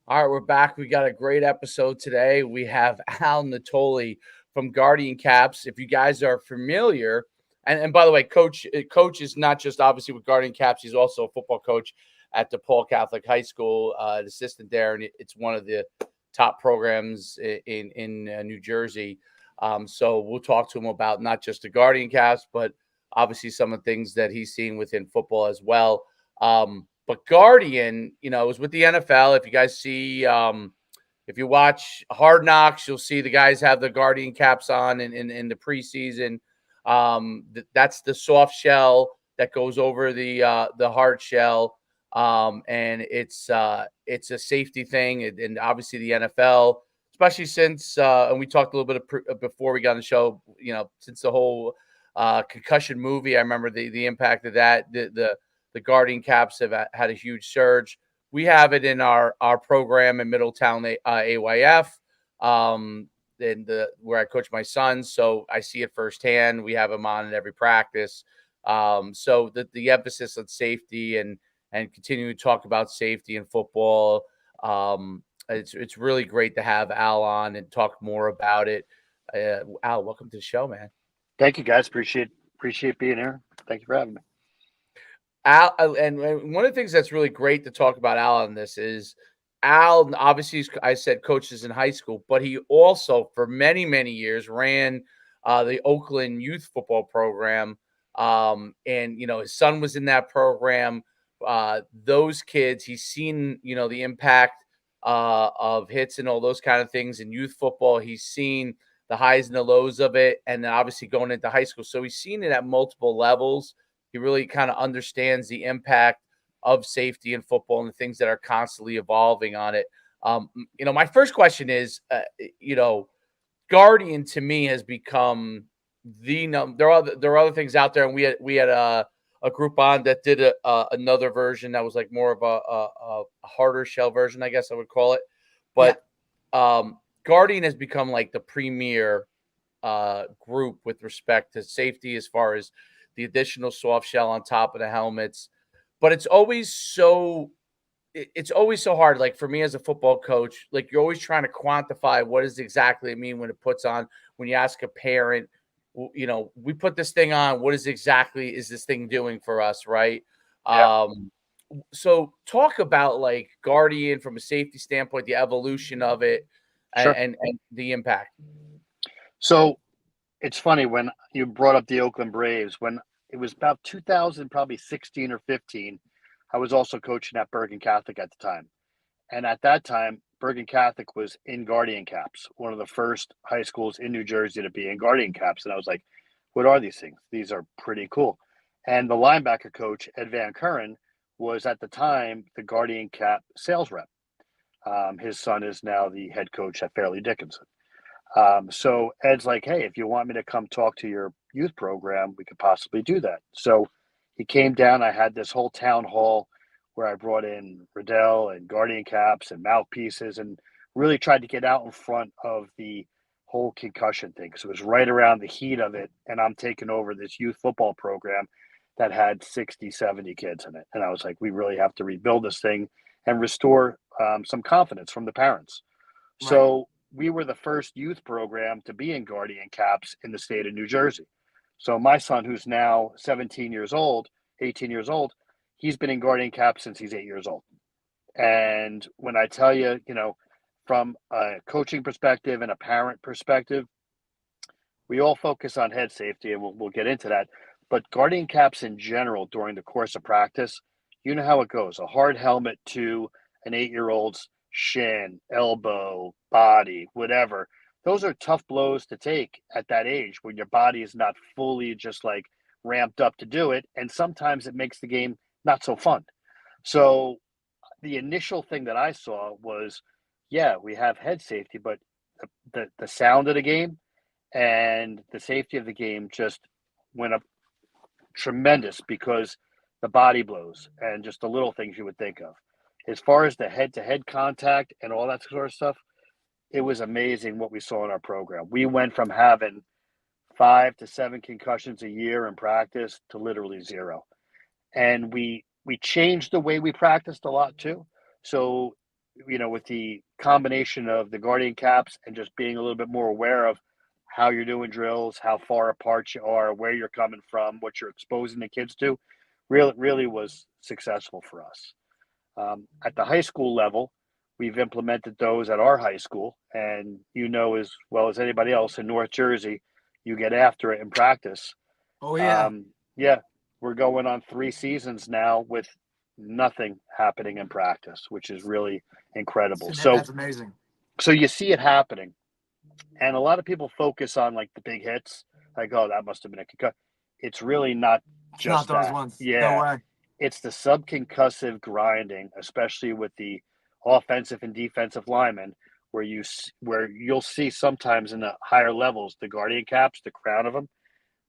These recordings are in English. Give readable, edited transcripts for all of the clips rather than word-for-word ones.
All right, we're back. We got a great episode today. We have Al Nittoli from Guardian Caps. If you guys are familiar, and by the way, Coach is not just obviously with Guardian Caps. He's also a football coach at DePaul Catholic High School, an assistant there, and it's one of the top programs in New Jersey. So we'll talk to him about not just the Guardian Caps, but obviously some of the things that he's seen within football as well. But Guardian, is with the NFL. If you guys see, if you watch Hard Knocks, you'll see the guys have the Guardian caps on in the preseason. That's the soft shell that goes over the hard shell, and it's a safety thing, and obviously the NFL, especially since and we talked a little bit before we got on the show. Since the whole concussion movie, I remember the impact of that. The Guardian Caps have had a huge surge. We have it in our program in Middletown, AYF, where I coach my sons, so I see it firsthand. We have them on at every practice. So the emphasis on safety and continuing to talk about safety in football. It's really great to have Al on and talk more about it. Al, welcome to the show, man. Thank you, guys. Appreciate being here. Thank you for having me. Al, and one of the things that's really great to talk about Al on this is Al, obviously, I said coaches in high school, but he also, for many, many years, ran the Oakland youth football program. And, his son was in that program. Those kids, he's seen, the impact of hits and all those kind of things in youth football. He's seen the highs and the lows of it. And then obviously going into high school. So he's seen it at multiple levels. He really kind of understands the impact of safety in football and the things that are constantly evolving on it. My first question is, Guardian to me has become the number. There are other things out there, and we had a group on that did another version that was like more of a harder shell version, I guess I would call it. Yeah, But Guardian has become like the premier group with respect to safety as far as the additional soft shell on top of the helmets. But it's always so hard. Like for me as a football coach, like you're always trying to quantify what does exactly it mean when it puts on. When you ask a parent, we put this thing on. What is this thing doing for us, right? yeah, Um, so talk about like Guardian from a safety standpoint, the evolution of it, sure. and the impact. So it's funny when you brought up the Oakland Braves. When it was about 2000, probably 16 or 15, I was also coaching at Bergen Catholic at the time. And at that time, Bergen Catholic was in Guardian Caps, one of the first high schools in New Jersey to be in Guardian Caps. And I was like, what are these things? These are pretty cool. And the linebacker coach, Ed Van Curren, was at the time the Guardian Cap sales rep. His son is now the head coach at Fairleigh Dickinson. So Ed's like, hey, if you want me to come talk to your youth program, we could possibly do that. So he came down. I had this whole town hall where I brought in Riddell and Guardian Caps and mouthpieces and really tried to get out in front of the whole concussion thing. So it was right around the heat of it. And I'm taking over this youth football program that had 60, 70 kids in it. And I was like, we really have to rebuild this thing and restore some confidence from the parents. Right. So we were the first youth program to be in Guardian Caps in the state of New Jersey. So my son, who's now 17 years old, 18 years old, he's been in Guardian Caps since he's 8 years old. And when I tell you, from a coaching perspective and a parent perspective, we all focus on head safety, and we'll get into that. But Guardian Caps in general during the course of practice, you know how it goes. A hard helmet to an 8 year old's shin, elbow, body, whatever. Those are tough blows to take at that age when your body is not fully just like ramped up to do it. And sometimes it makes the game not so fun. So the initial thing that I saw was, yeah, we have head safety, but the sound of the game and the safety of the game just went up tremendous because the body blows and just the little things you would think of. As far as the head to head contact and all that sort of stuff, it was amazing what we saw in our program. We went from having 5 to 7 concussions a year in practice to literally zero. And we changed the way we practiced a lot too. So with the combination of the Guardian caps and just being a little bit more aware of how you're doing drills, how far apart you are, where you're coming from, what you're exposing the kids to, really was successful for us. At the high school level, we've implemented those at our high school, and as well as anybody else in North Jersey, you get after it in practice. Oh yeah. Yeah, we're going on 3 seasons now with nothing happening in practice, which is really incredible. So That's amazing. So you see it happening, and a lot of people focus on like the big hits, like, oh, that must have been a concussion. It's really not It's not just those that. ones. No Yeah, way. it's the subconcussive grinding, especially with the offensive and defensive linemen, where you'll see sometimes in the higher levels, the Guardian caps, the crown of them,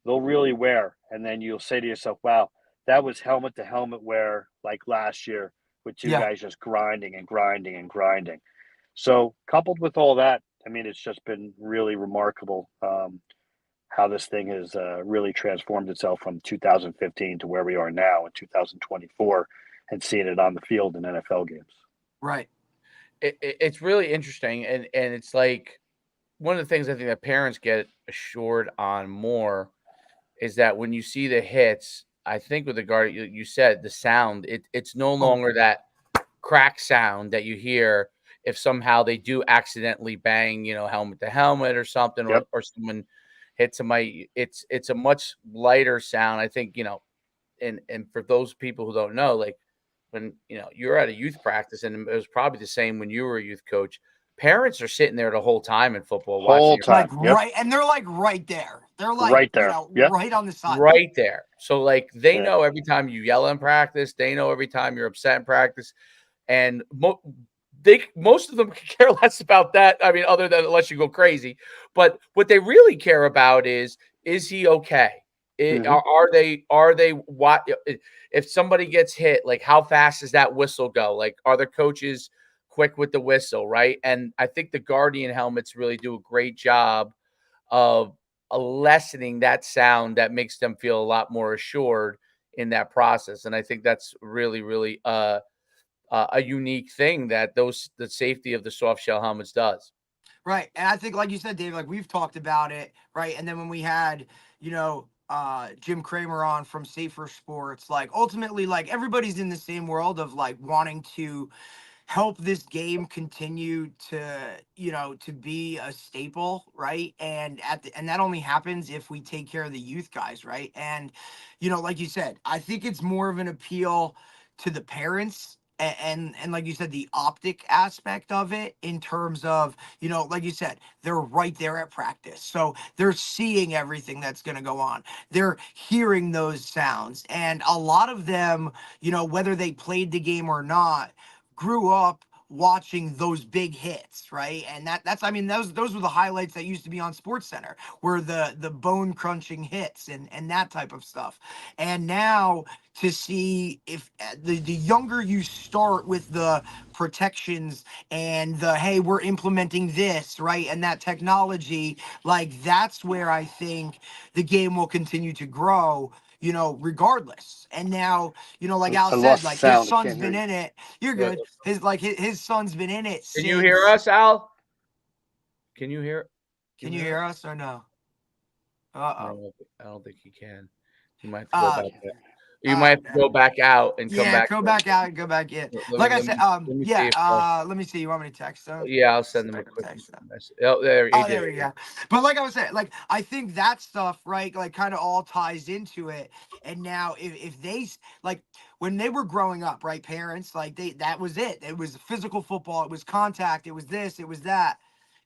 they'll really wear, and then you'll say to yourself, "Wow, that was helmet to helmet wear like last year with two Yeah. guys just grinding and grinding and grinding." So coupled with all that, I mean, it's just been really remarkable how this thing has really transformed itself from 2015 to where we are now in 2024, and seeing it on the field in NFL games. Right. It's really interesting, and it's like one of the things I think that parents get assured on more is that when you see the hits, I think with the guard, you said the sound, it's no Oh, longer that crack sound that you hear if somehow they do accidentally bang, helmet to helmet or something, Yep. or someone hits somebody. It's a much lighter sound. I think, and for those people who don't know, like when you're at a youth practice, and it was probably the same when you were a youth coach. Parents are sitting there the whole time in football watching Whole your time. like Yep. right, and they're like right there. They're like, Right there. Yep. right on the sideline. right there. So like they Yeah. know every time you yell in practice, they know every time you're upset in practice, and most of them could care less about that. I mean, other than unless you go crazy, but what they really care about is he okay? Hmm. Are they what if somebody gets hit? Like how fast does that whistle go? Like are the coaches quick with the whistle, right? And I think the Guardian helmets really do a great job of lessening that sound that makes them feel a lot more assured in that process. And I think that's really a unique thing that the safety of the soft shell helmets does. Right. And I think, like you said, Dave, like we've talked about it, right? And then when we had, Jim Kramer on from Safer Sports, like ultimately, like everybody's in the same world of like wanting to help this game continue to, to be a staple, right? And that only happens if we take care of the youth guys, right? And like you said, I think it's more of an appeal to the parents, and like you said, the optic aspect of it, in terms of, like you said, they're right there at practice, so they're seeing everything that's going to go on, they're hearing those sounds, and a lot of them, whether they played the game or not, grew up watching those big hits, right? And that's, I mean, those were the highlights that used to be on Sports Center, were the bone crunching hits and that type of stuff. And now to see, if the younger you start with the protections and the, hey, we're implementing this, right, and that technology, like that's where I think the game will continue to grow, regardless. And now, like Al I said, lost the like his sound. I son's can't hear been you. in it. You're Uh, good. His son's been in it Can you hear since. us, Al? Can you hear? Can you hear us or no? Uh-oh. I don't think he can. You might have to go Uh, back. You might have to go back out and come yeah, back go in. back out and go back in. Let me Like I let said, me let me see yeah, if let me see. You want me to text him? yeah, I'll See send if them I a can quick text him. message. Oh, there he Oh, did. there we go. But like I was saying, like I think that stuff, right, like kind of all ties into it. And now if they like when they were growing up, right, parents, like that was it. It was physical football, it was contact, it was this, it was that.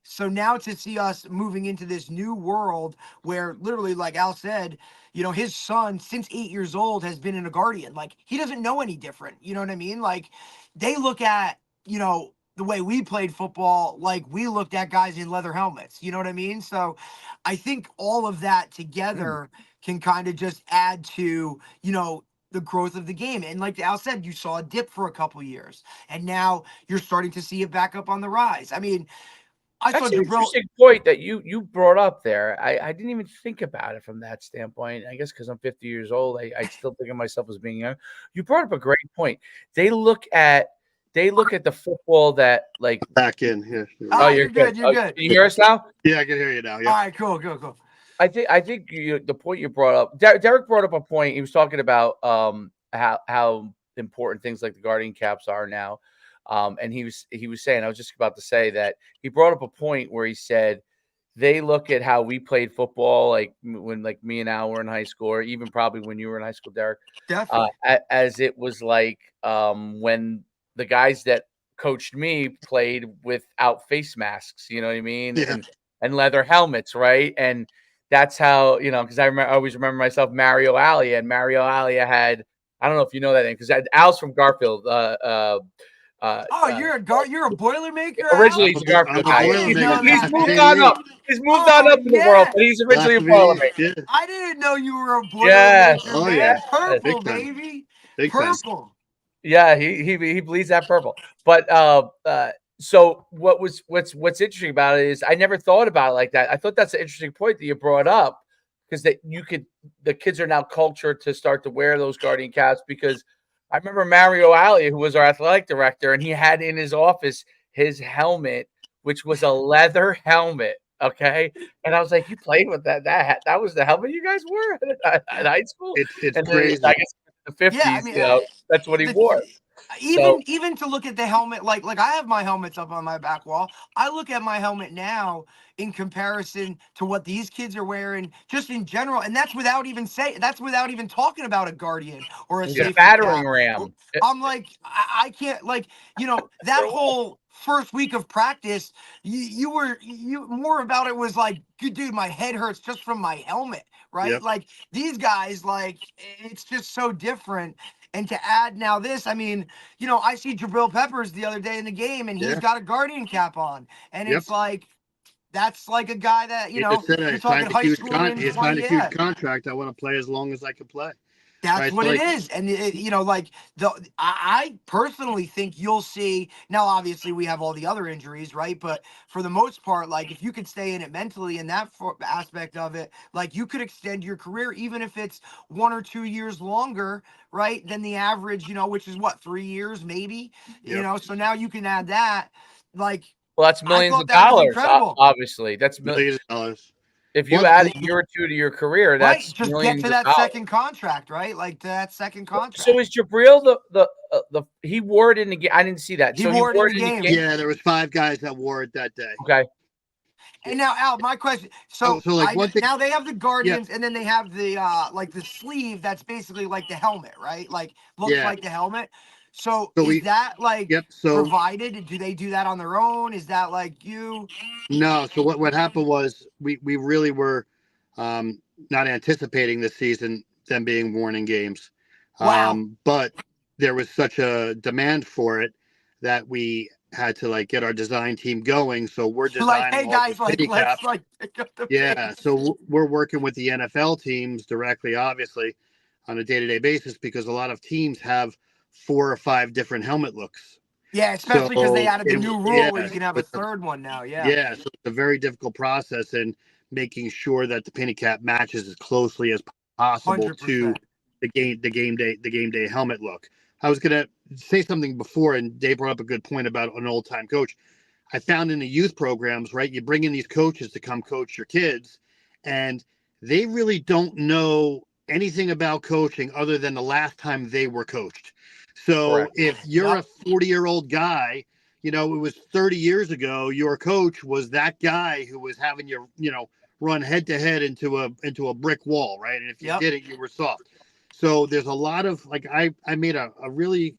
So now to see us moving into this new world where literally, like Al said, his son since 8 years old has been in a Guardian. Like he doesn't know any different. You know what I mean? Like they look at, the way we played football, like we looked at guys in leather helmets. You know what I mean? So I think all of that together can kind of just add to, the growth of the game. And like Al said, you saw a dip for a couple years, and now you're starting to see it back up on the rise. I mean, I saw That's an Jabril. interesting point that you brought up there. I didn't even think about it from that standpoint. I guess because I'm 50 years old, I still think of myself as being young. You brought up a great point. They look at they look at the football that like. Back in here. Oh, you're good. You're good. Can you hear us now? Yeah, I can hear you now. Yeah. All right, cool. I think the point you brought up, Derek brought up a point. He was talking about how important things like the Guardian caps are now, and he was saying, I was just about to say that he brought up a point where he said they look at how we played football, like when like me and Al were in high school, or even probably when you were in high school, Derek, Definitely. as it was like when the guys that coached me played without face masks, you know what I mean, Yeah. and leather helmets, right? And that's how, because I always remember myself Mario Alia, and Mario Alia had, I don't know if you know that name, because Al's from Garfield. You're a Boilermaker. Originally, he's a Garfield I'm a guy. Boilermaker. He's moved on up. He's moved on up in the world, but he's originally a Boilermaker. Yeah. I didn't know you were a Boilermaker. Yes. Oh, man. yeah. Purple, Big time. baby. Big time. Purple. Yeah, he bleeds that purple. But so what's interesting about it is I never thought about it like that. I thought that's an interesting point that you brought up, because the kids are now cultured to start to wear those Guardian caps, because I remember Mario Alia, who was our athletic director, and he had in his office his helmet, which was a leather helmet. Okay. And I was like, you played with that was the helmet you guys wore at high school? It's and crazy. I guess in the 50s, Yeah, I mean, that's what he wore. Even to look at the helmet, like I have my helmets up on my back wall. I look at my helmet now in comparison to what these kids are wearing, just in general, and that's without even talking about a Guardian or a safety battering cap. ram. I'm like, I can't, like, that whole first week of practice, you more about it was like, dude, my head hurts just from my helmet, right? Yep. Like these guys, like, it's just so different. And to add now this, I mean, I see Jabril Peppers the other day in the game, and he's got a Guardian cap on, and it's like, that's like a guy that you're talking high school. He signed a huge contract. I want to play as long as I can play. That's right? what it is. And, I personally think you'll see now, obviously we have all the other injuries, right? But for the most part, like if you could stay in it mentally and that aspect of it, like you could extend your career, even if it's 1 or 2 years longer, right? Than the average, which is what, 3 years, maybe, so now you can add that, like, well, that's millions of dollars, obviously. That's millions of dollars. If you add a year or two to your career, that's just millions get to that of second contract, right? Like to that second contract. So is Jabril the he wore it in the game? I didn't see that. He wore it in the game. Yeah, there was 5 guys that wore it that day. Okay. And now, Al, my question. So now they have the Guardians, and then they have the like the sleeve that's basically like the helmet, right? Like looks like the helmet. So is that like provided? Do they do that on their own? Is that like you? No. So what happened was we really were not anticipating this season them being worn in games. Wow. But there was such a demand for it that we had to get our design team going. So we're designing hey guys, let's pick up the So we're working with the NFL teams directly, obviously, on a day-to-day basis, because a lot of teams have 4 or 5 different helmet looks. Yeah, especially because they added the new rule where you can have a third one now. Yeah, so it's a very difficult process in making sure that the penny cap matches as closely as possible 100%. to the game day helmet look. I was gonna say something before, and Dave brought up a good point about an old time coach. I found in the youth programs, right, you bring in these coaches to come coach your kids, and they really don't know anything about coaching other than the last time they were coached. So if you're a 40-year-old guy, it was 30 years ago, your coach was that guy who was having you, run head to head into a brick wall, right? And if you did it, you were soft. So there's a lot of I made a really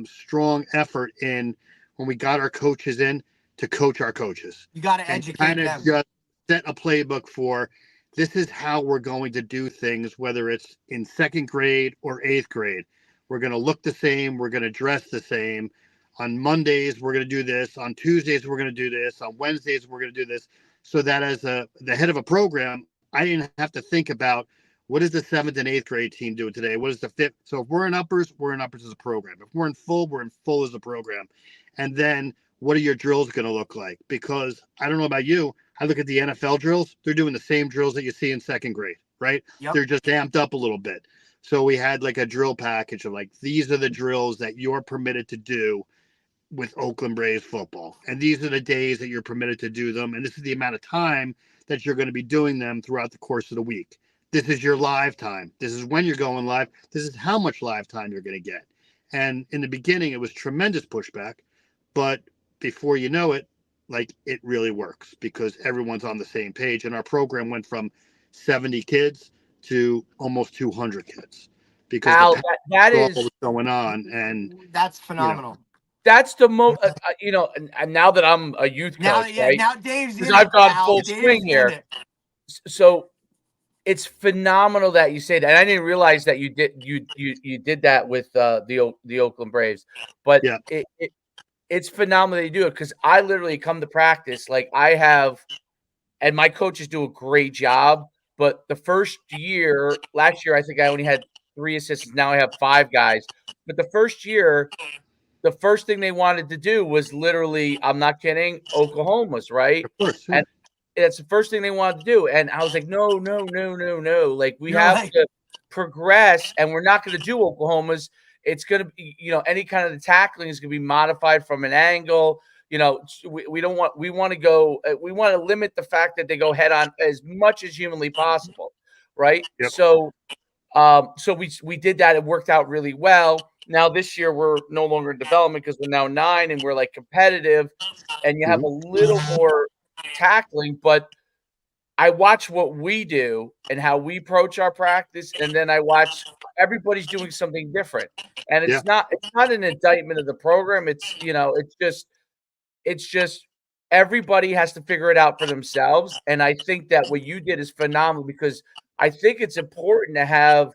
strong effort in when we got our coaches in to coach our coaches. You got to educate them. Just set a playbook for this is how we're going to do things, whether it's in 2nd grade or 8th grade. We're going to look the same. We're going to dress the same. On Mondays, we're going to do this. On Tuesdays, we're going to do this. On Wednesdays, we're going to do this. So that as the head of a program, I didn't have to think about what is the 7th and 8th grade team doing today? What is the 5th? So if we're in uppers as a program. If we're in full as a program. And then what are your drills going to look like? Because I don't know about you. I look at the NFL drills. They're doing the same drills that you see in 2nd grade, right? Yep. They're just amped up a little bit. So we had a drill package of these are the drills that you're permitted to do with Oakland Braves football. And these are the days that you're permitted to do them. And this is the amount of time that you're going to be doing them throughout the course of the week. This is your live time. This is when you're going live. This is how much live time you're going to get. And in the beginning, it was tremendous pushback. But before you know it, like, it really works because everyone's on the same page. And our program went from 70 kids to almost 200 kids because Al, the that all is was going on. And That's phenomenal. that's the most, and now that I'm a youth Now, coach, yeah, right? now Dave's in Because it. I've gone Al. full Dave's swing in here. it. So it's phenomenal that you say that. And I didn't realize that you did that with the Oakland Braves, but yeah, it's phenomenal that you do it because I literally come to practice like I have, and my coaches do a great job. But the first year, last year, I think I only had 3 assistants. Now I have 5 guys. But the first year, the first thing they wanted to do was literally, I'm not kidding, Oklahoma's, right? of course. Sure. And that's the first thing they wanted to do. And I was like, no, no, no, no, no. Like, we You're have like- to progress, and we're not going to do Oklahoma's. It's going to be, any kind of the tackling is going to be modified from an angle. We don't want, we want to go, we want to limit the fact that they go head on as much as humanly possible. Right. Yep. So we did that. It worked out really well. Now this year we're no longer in development because we're now 9 and we're like competitive, and you have a little more tackling. But I watch what we do and how we approach our practice, and then I watch everybody's doing something different. And it's not an indictment of the program. It's just everybody has to figure it out for themselves. And I think that what you did is phenomenal because I think it's important to have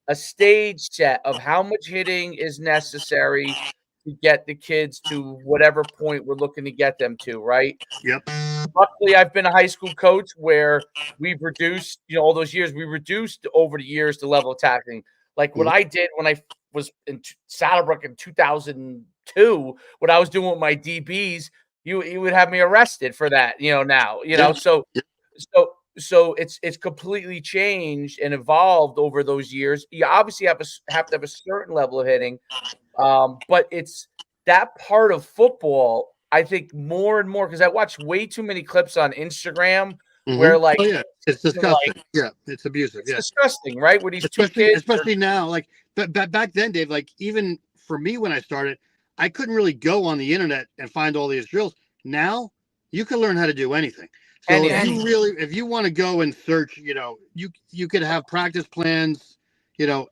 a stage set of how much hitting is necessary to get the kids to whatever point we're looking to get them to, right? Yep. Luckily, I've been a high school coach where we've reduced, all those years, we reduced over the years the level of tackling. Like what I did when I was in Saddlebrook in 2002, what I was doing with my DBs, you would have me arrested for that, now, so it's completely changed and evolved over those years. You obviously have to have a certain level of hitting, but it's that part of football. I think more and more because I watch way too many clips on Instagram where like it's disgusting. It's abusive. It's disgusting, right? Where these especially now, like but back then, Dave, like even for me when I started, I couldn't really go on the internet and find all these drills. Now you can learn how to do anything. So if you want to go and search, you could have practice plans,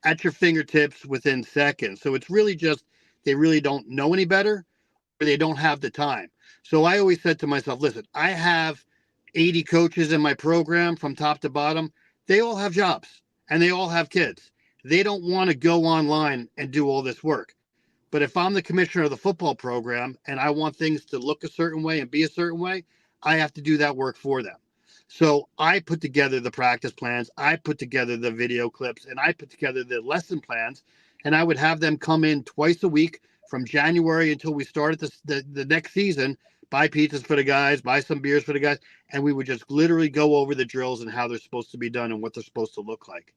at your fingertips within seconds. So it's really just they really don't know any better or they don't have the time. So I always said to myself, listen, I have 80 coaches in my program from top to bottom. They all have jobs and they all have kids. They don't want to go online and do all this work. But if I'm the commissioner of the football program and I want things to look a certain way and be a certain way, I have to do that work for them. So I put together the practice plans, I put together the video clips, and I put together the lesson plans, and I would have them come in twice a week from January until we started the next season, buy pizzas for the guys, buy some beers for the guys, and we would just literally go over the drills and how they're supposed to be done and what they're supposed to look like.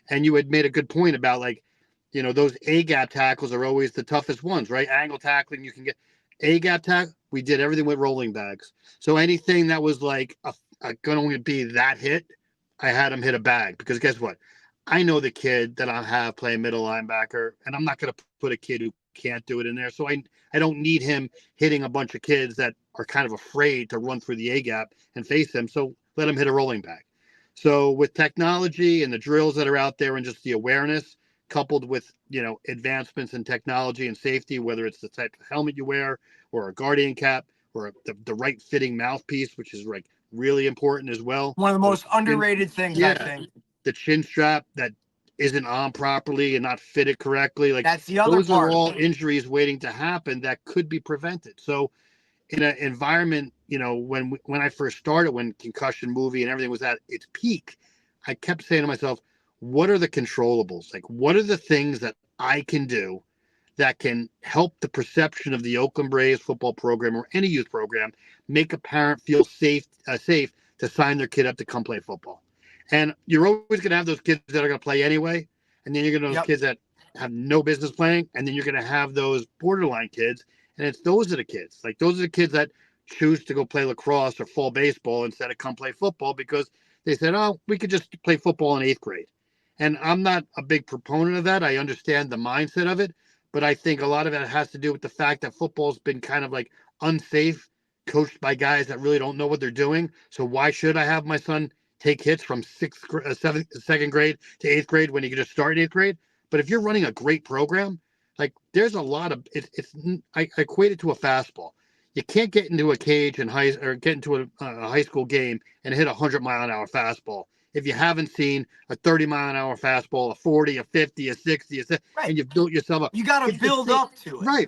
And you had made a good point about like, those A-gap tackles are always the toughest ones, right? Angle tackling, you can get A-gap tackle. We did everything with rolling bags. So anything that was like going to be that hit, I had them hit a bag because guess what? I know the kid that I have playing middle linebacker, and I'm not going to put a kid who can't do it in there. So I don't need him hitting a bunch of kids that are kind of afraid to run through the A-gap and face them. So let him hit a rolling bag. So with technology and the drills that are out there and just the awareness coupled with, advancements in technology and safety, whether it's the type of helmet you wear or a guardian cap or the right fitting mouthpiece, which is like really important as well. One of the most underrated things, I think. The chin strap that isn't on properly and not fitted correctly. Like that's the other those part. Are all injuries waiting to happen that could be prevented. So in an environment, when I first started, when concussion movie and everything was at its peak, I kept saying to myself, what are the controllables? Like, what are the things that I can do that can help the perception of the Oakland Braves football program or any youth program make a parent feel safe to sign their kid up to come play football? And you're always going to have those kids that are going to play anyway. And then you're going to have those kids that have no business playing. And then you're going to have those borderline kids. And it's those are the kids. Like those are the kids that choose to go play lacrosse or fall baseball instead of come play football because they said, oh, we could just play football in 8th grade. And I'm not a big proponent of that. I understand the mindset of it, but I think a lot of it has to do with the fact that football's been kind of like unsafe, coached by guys that really don't know what they're doing. So why should I have my son take hits from 2nd grade to 8th grade when he could just start in 8th grade? But if you're running a great program, like there's a lot of I equate it to a fastball. You can't get into a cage and get into a high school game and hit a 100-mile-an-hour fastball if you haven't seen a 30-mile-an-hour fastball, a 40, a 50, a 60, Right. and you've built yourself up. You got to build up to it. Right.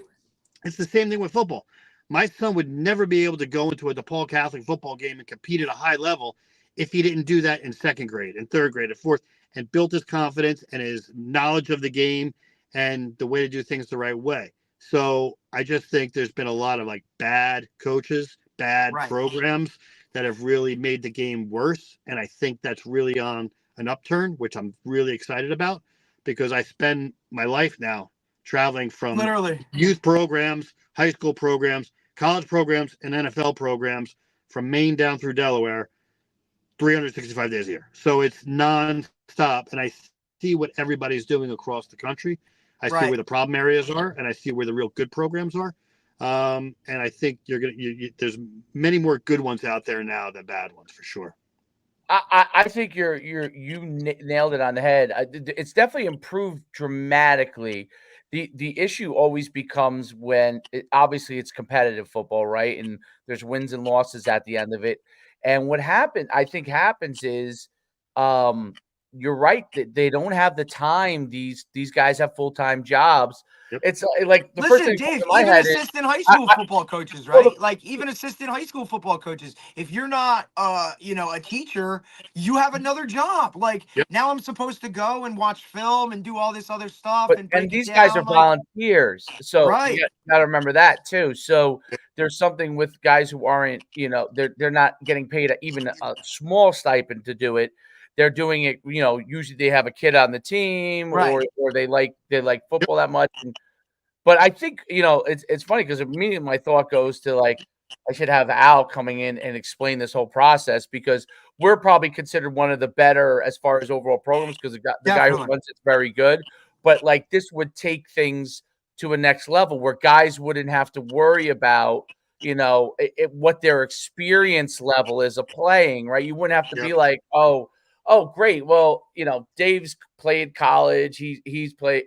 It's the same thing with football. My son would never be able to go into a DePaul Catholic football game and compete at a high level if he didn't do that in 2nd grade and 3rd grade and 4th and built his confidence and his knowledge of the game and the way to do things the right way. So I just think there's been a lot of like bad coaches, bad programs that have really made the game worse. And I think that's really on an upturn, which I'm really excited about because I spend my life now traveling from Literally youth programs, high school programs, college programs, and NFL programs from Maine down through Delaware 365 days a year. So it's non-stop. And I see what everybody's doing across the country. I see where the problem areas are, and I see where the real good programs are. And I think there's many more good ones out there now than bad ones for sure. I think you nailed it on the head. It's definitely improved dramatically. The issue always becomes when obviously it's competitive football, right? And there's wins and losses at the end of it. And what I think happens is, you're right that they don't have the time. These guys have full-time jobs. Yep. It's like the Listen, first thing Dave, in my even head is assistant high school football coaches, right? Like even assistant high school football coaches. If you're not, a teacher, you have another job. Like now I'm supposed to go and watch film and do all this other stuff and break these it guys down, are volunteers, so you got to remember that too. So there's something with guys who aren't, they're not getting paid even a small stipend to do it. They're doing it, usually they have a kid on the team or they like football that much. But I think, it's funny because immediately my thought goes to like, I should have Al coming in and explain this whole process because we're probably considered one of the better as far as overall programs because the guy who runs it's very good. But like this would take things to a next level where guys wouldn't have to worry about, what their experience level is of playing, right? You wouldn't have to be like, oh, great. Well, Dave's played college. He's played,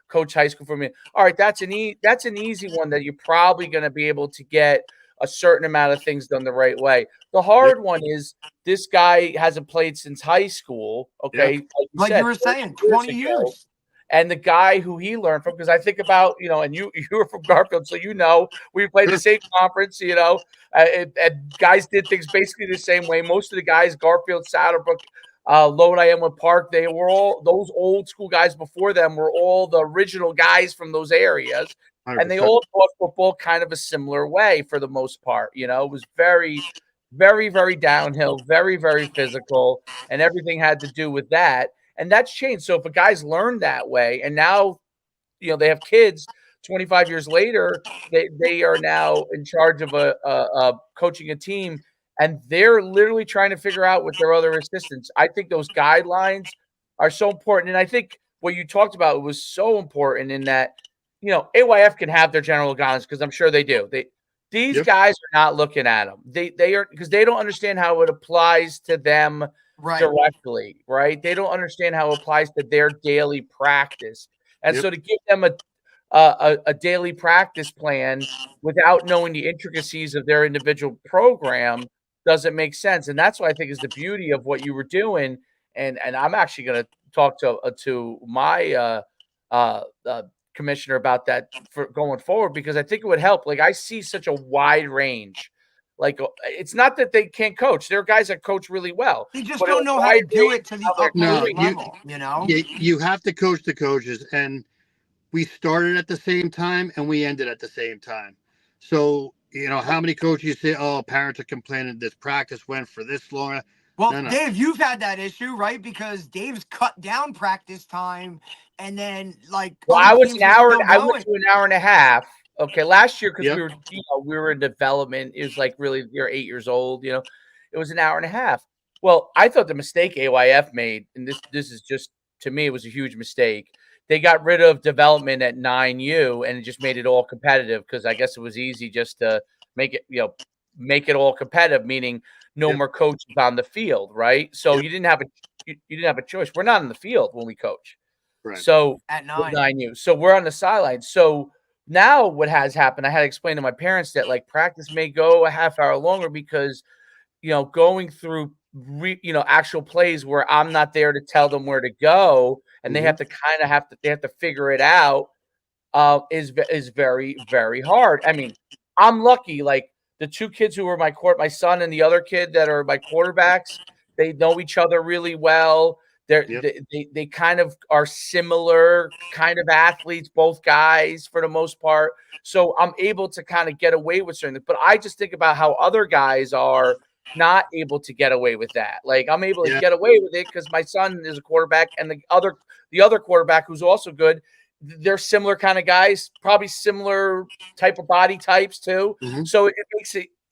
coach high school for me. All right, that's an easy one that you're probably going to be able to get a certain amount of things done the right way. The hard one is this guy hasn't played since high school. Okay, like you were saying, 20 years. And the guy who he learned from, because I think about, and you were from Garfield, so we played the same conference, and guys did things basically the same way. Most of the guys, Garfield, Saddlebrook, Lodi, Emwood Park, they were all those old school guys before them were all the original guys from those areas. 100%. And they all taught football kind of a similar way for the most part. It was very, very, very downhill, very, very physical, and everything had to do with that. And that's changed. So if a guy's learned that way, and now, they have kids 25 years later, they are now in charge of a coaching a team, and they're literally trying to figure out with their other assistants. I think those guidelines are so important. And I think what you talked about was so important in that, AYF can have their general guidelines because I'm sure they do. These guys are not looking at them. They are because they don't understand how it applies to them directly, right? They don't understand how it applies to their daily practice. And so to give them a daily practice plan without knowing the intricacies of their individual program doesn't make sense. And that's what I think is the beauty of what you were doing. And I'm actually going to talk to my commissioner about that for going forward because I think it would help. Like I see such a wide range. Like it's not that they can't coach. There are guys that coach really well. They just don't know how to do it to the upper level, You have to coach the coaches, and we started at the same time and we ended at the same time. So, how many coaches say, oh, parents are complaining this practice went for this long. Well, no. Dave, you've had that issue, right? Because Dave's cut down practice time and then I went to an hour and a half. Okay, last year because Yep. we were in development. It was like really you're 8 years old. It was an hour and a half. Well, I thought the mistake AYF made, and this is just to me, it was a huge mistake. They got rid of development at 9U, and it just made it all competitive because I guess it was easy just to make it make it all competitive, meaning no Yep. more coaches on the field, right? So Yep. you didn't have a choice. We're not in the field when we coach. Right. So At with 9. 9U. So we're on the sidelines. So now what has happened, I had to explain to my parents that like practice may go a half hour longer because going through actual plays where I'm not there to tell them where to go, and they have to they have to figure it out, is very, very hard. I mean, I'm lucky. Like the two kids who were my son and the other kid that are my quarterbacks, they know each other really well. Yep. They kind of are similar kind of athletes, both guys for the most part. So I'm able to kind of get away with certain things. But I just think about how other guys are not able to get away with that. Like I'm able to Yeah. get away with it because my son is a quarterback, and the other quarterback who's also good, they're similar kind of guys, probably similar type of body types too. Mhm. So it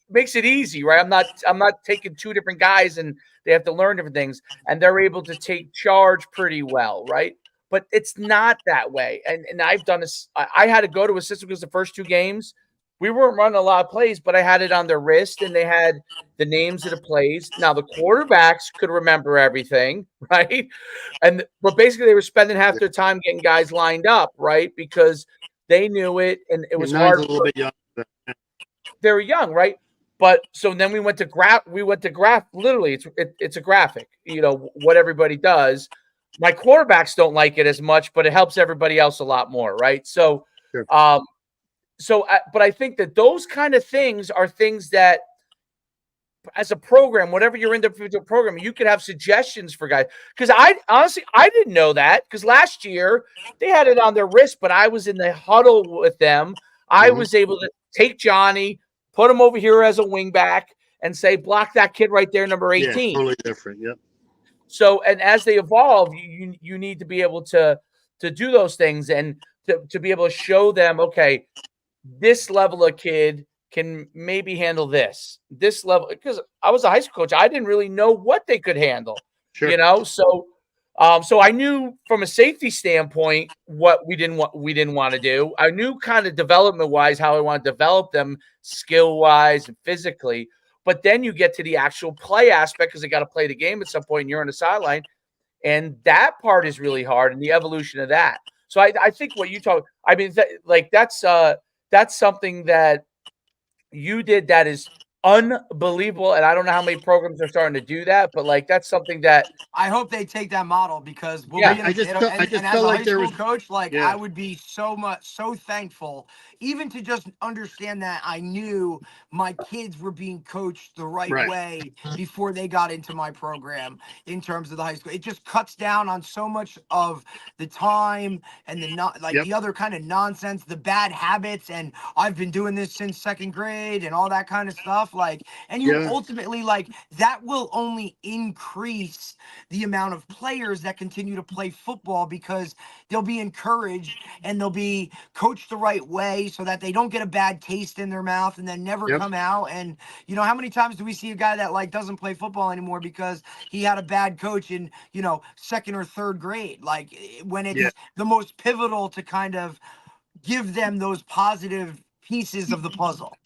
makes it easy, right? I'm not taking two different guys and they have to learn different things, and they're able to take charge pretty well, right? But it's not that way. And I've done this. I had to go to a system because the first two games we weren't running a lot of plays, but I had it on their wrist and they had the names of the plays. Now the quarterbacks could remember everything, right? But basically they were spending half their time getting guys lined up, right? Because they knew it and it was Nine's hard. a little bit young. They were young, right? But so then we went to graph. Literally, it's a graphic. What everybody does. My quarterbacks don't like it as much, but it helps everybody else a lot more, right? So, Sure. but I think that those kind of things are things that, as a program, whatever your individual program, you could have suggestions for guys. Because I honestly didn't know that because last year they had it on their wrist, but I was in the huddle with them. I was able to take Johnny, put him over here as a wing back, and say, block that kid right there, number 18. Yeah, totally different. Yep. So, and as they evolve, you need to be able to do those things and to be able to show them, okay, this level of kid can maybe handle this level, because I was a high school coach. I didn't really know what they could handle, Sure. So I knew from a safety standpoint what we didn't want to do. I knew kind of development wise how I want to develop them skill wise and physically. But then you get to the actual play aspect because they got to play the game at some point and you're on the sideline. And that part is really hard and the evolution of that. So I think what you talk, I mean, that's something that you did that is unbelievable. And I don't know how many programs are starting to do that, but like that's something that I hope they take that model because we'll Yeah. be in I just and as felt a like high there school was coach, like yeah. I would be so thankful, even to just understand that I knew my kids were being coached the right Right. way before they got into my program in terms of the high school. It just cuts down on so much of the time and the not like Yep. the other kind of nonsense, the bad habits, and I've been doing this since second grade and all that kind of stuff. Like, and you Yeah. ultimately like that will only increase the amount of players that continue to play football because they'll be encouraged and they'll be coached the right way so that they don't get a bad taste in their mouth and then never Yep. come out. And how many times do we see a guy that like doesn't play football anymore because he had a bad coach in second or third grade, like when it's Yeah. the most pivotal to kind of give them those positive pieces of the puzzle.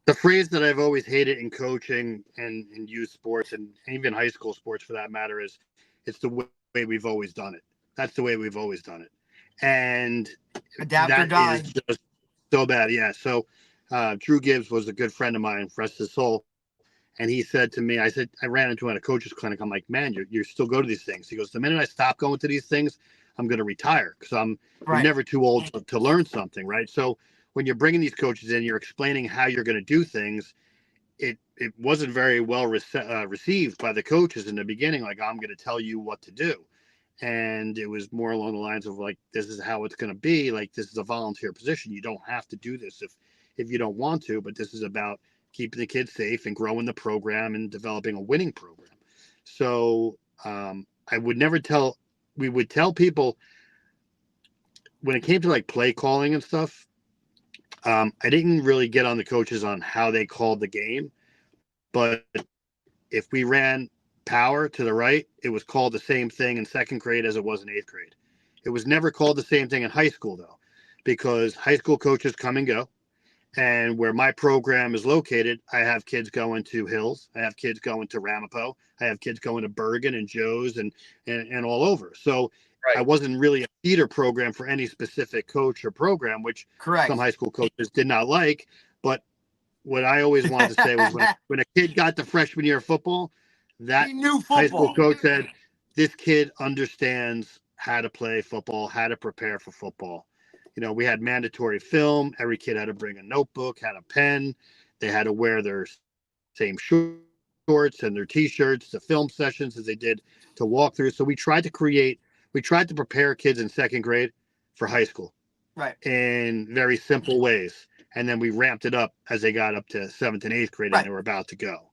The phrase that I've always hated in coaching and in youth sports and even high school sports for that matter is it's the way we've always done it. That's the way we've always done it. And Adapt or that die. is just so bad. Yeah. So Drew Gibbs was a good friend of mine, rest his soul. And he said to me, I ran into him at a coach's clinic. I'm like, man, you still go to these things. He goes, the minute I stop going to these things, I'm going to retire because you're never too old to learn something. Right. So when you're bringing these coaches in, you're explaining how you're going to do things. It wasn't very well received by the coaches in the beginning. Like, I'm going to tell you what to do. And it was more along the lines of like, this is how it's going to be. Like, this is a volunteer position. You don't have to do this if you don't want to, but this is about keeping the kids safe and growing the program and developing a winning program. So we would tell people when it came to like play calling and stuff, I didn't really get on the coaches on how they called the game, but if we ran power to the right, it was called the same thing in second grade as it was in eighth grade. It was never called the same thing in high school, though, because high school coaches come and go. And where my program is located, I have kids going to Hills. I have kids going to Ramapo. I have kids going to Bergen and Joe's and all over. So I wasn't really a feeder program for any specific coach or program, which some high school coaches did not like. But what I always wanted to say was when a kid got to freshman year of football, that high school coach said, this kid understands how to play football, how to prepare for football. You know, we had mandatory film. Every kid had to bring a notebook, had a pen. They had to wear their same shorts and their T-shirts to film sessions as they did to walk through. So we tried to prepare kids in second grade for high school, in very simple ways. And then we ramped it up as they got up to seventh and eighth grade and they were about to go.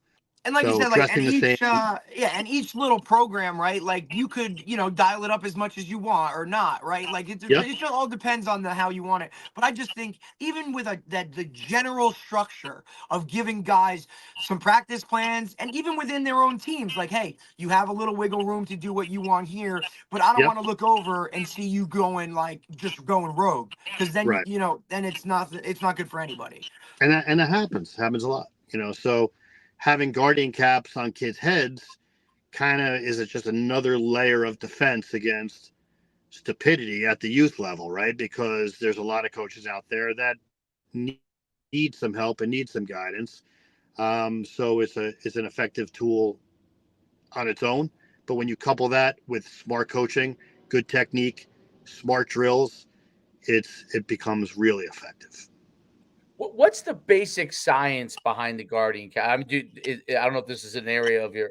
And like you said, like and each little program, right? Like you could, dial it up as much as you want or not, right? Like it all depends on how you want it. But I just think even with the general structure of giving guys some practice plans, and even within their own teams, like, hey, you have a little wiggle room to do what you want here, but I don't want to look over and see you going just going rogue, because then then it's not good for anybody. And that happens a lot, so. Having guardian caps on kids' heads kind of is just another layer of defense against stupidity at the youth level, right? Because there's a lot of coaches out there that need some help and need some guidance. So it's an effective tool on its own. But when you couple that with smart coaching, good technique, smart drills, it becomes really effective. What's the basic science behind the guardian cap? I mean, I don't know if this is an area of your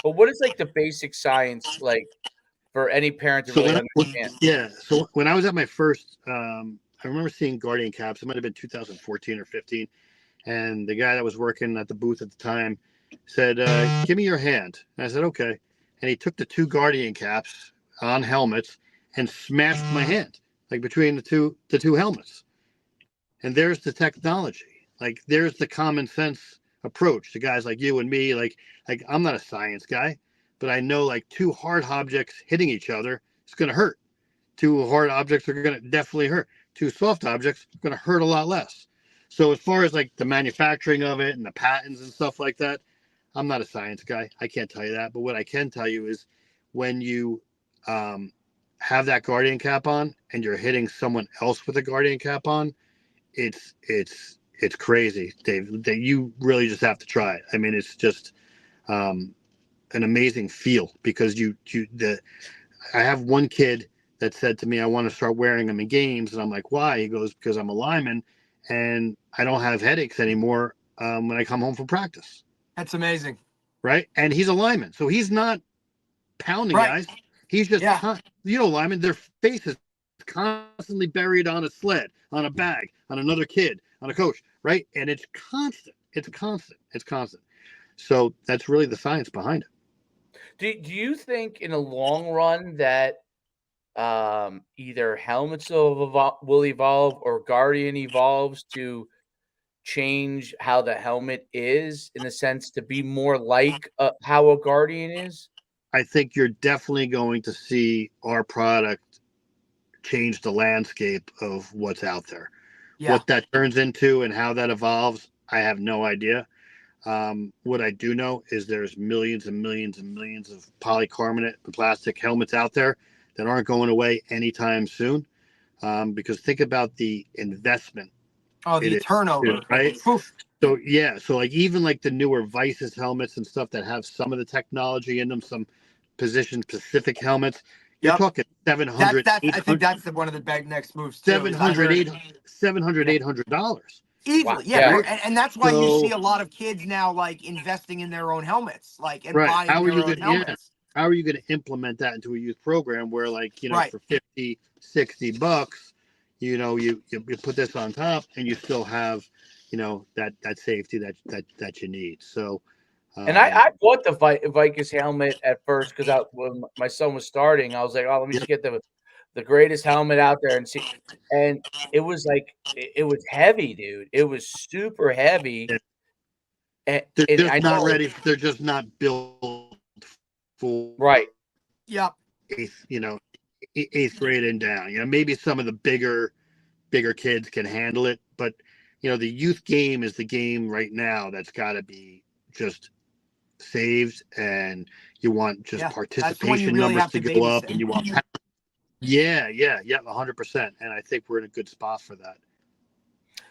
but what is like the basic science like for any parent to really understand? Yeah. So when I was at my first, I remember seeing guardian caps. It might have been 2014 or 15, and the guy that was working at the booth at the time said, "Give me your hand." And I said, "Okay." And he took the two guardian caps on helmets and smashed my hand, like between the two helmets. And there's the technology. Like there's the common sense approach to guys like you and me. Like I'm not a science guy, but I know like two hard objects hitting each other is going to hurt. Two hard objects are going to definitely hurt. Two soft objects are going to hurt a lot less. So as far as like the manufacturing of it and the patents and stuff like that, I'm not a science guy. I can't tell you that. But what I can tell you is when you have that guardian cap on and you're hitting someone else with a guardian cap on, it's crazy, Dave. That you really just have to try it. I mean, it's just an amazing feel because I have one kid that said to me, I want to start wearing them in games, and I'm like, why? He goes, because I'm a lineman and I don't have headaches anymore when I come home from practice. That's amazing, right? And he's a lineman, so he's not pounding guys. He's just linemen. Their face is constantly buried on a sled, on a bag, on another kid, on a coach, right? And it's constant. So that's really the science behind it. Do you think in the long run that either helmets will evolve or Guardian evolves to change how the helmet is, in a sense to be more like how a Guardian is? I think you're definitely going to see our product change the landscape of what's out there. What that turns into and how that evolves, I have no idea. What I do know is there's millions and millions and millions of polycarbonate and plastic helmets out there that aren't going away anytime soon. Because think about the investment. Oh, the turnover, right? So like even like the newer Vices helmets and stuff that have some of the technology in them, some position specific helmets. You're talking 700. I think that's one of the big next moves too. $700, $800. Easily, and that's why you see a lot of kids now like investing in their own helmets, like and buying their own helmets. How are you going to implement that into a youth program where, like, for $50-$60, you put this on top and you still have, that safety that you need. So. And I bought the Vices helmet at first because when my son was starting, I was like, oh, let me just get the the greatest helmet out there, and it was like it was heavy, dude. It was super heavy. Yeah. And, They're and just I not know, ready. They're just not built for right? Yep. eighth grade and down. Maybe some of the bigger kids can handle it, but the youth game is the game right now that's got to be just saved, and you want just Yeah. That's the one you participation really numbers have to to go up, and babysit. you want 100%, and I think we're in a good spot for that.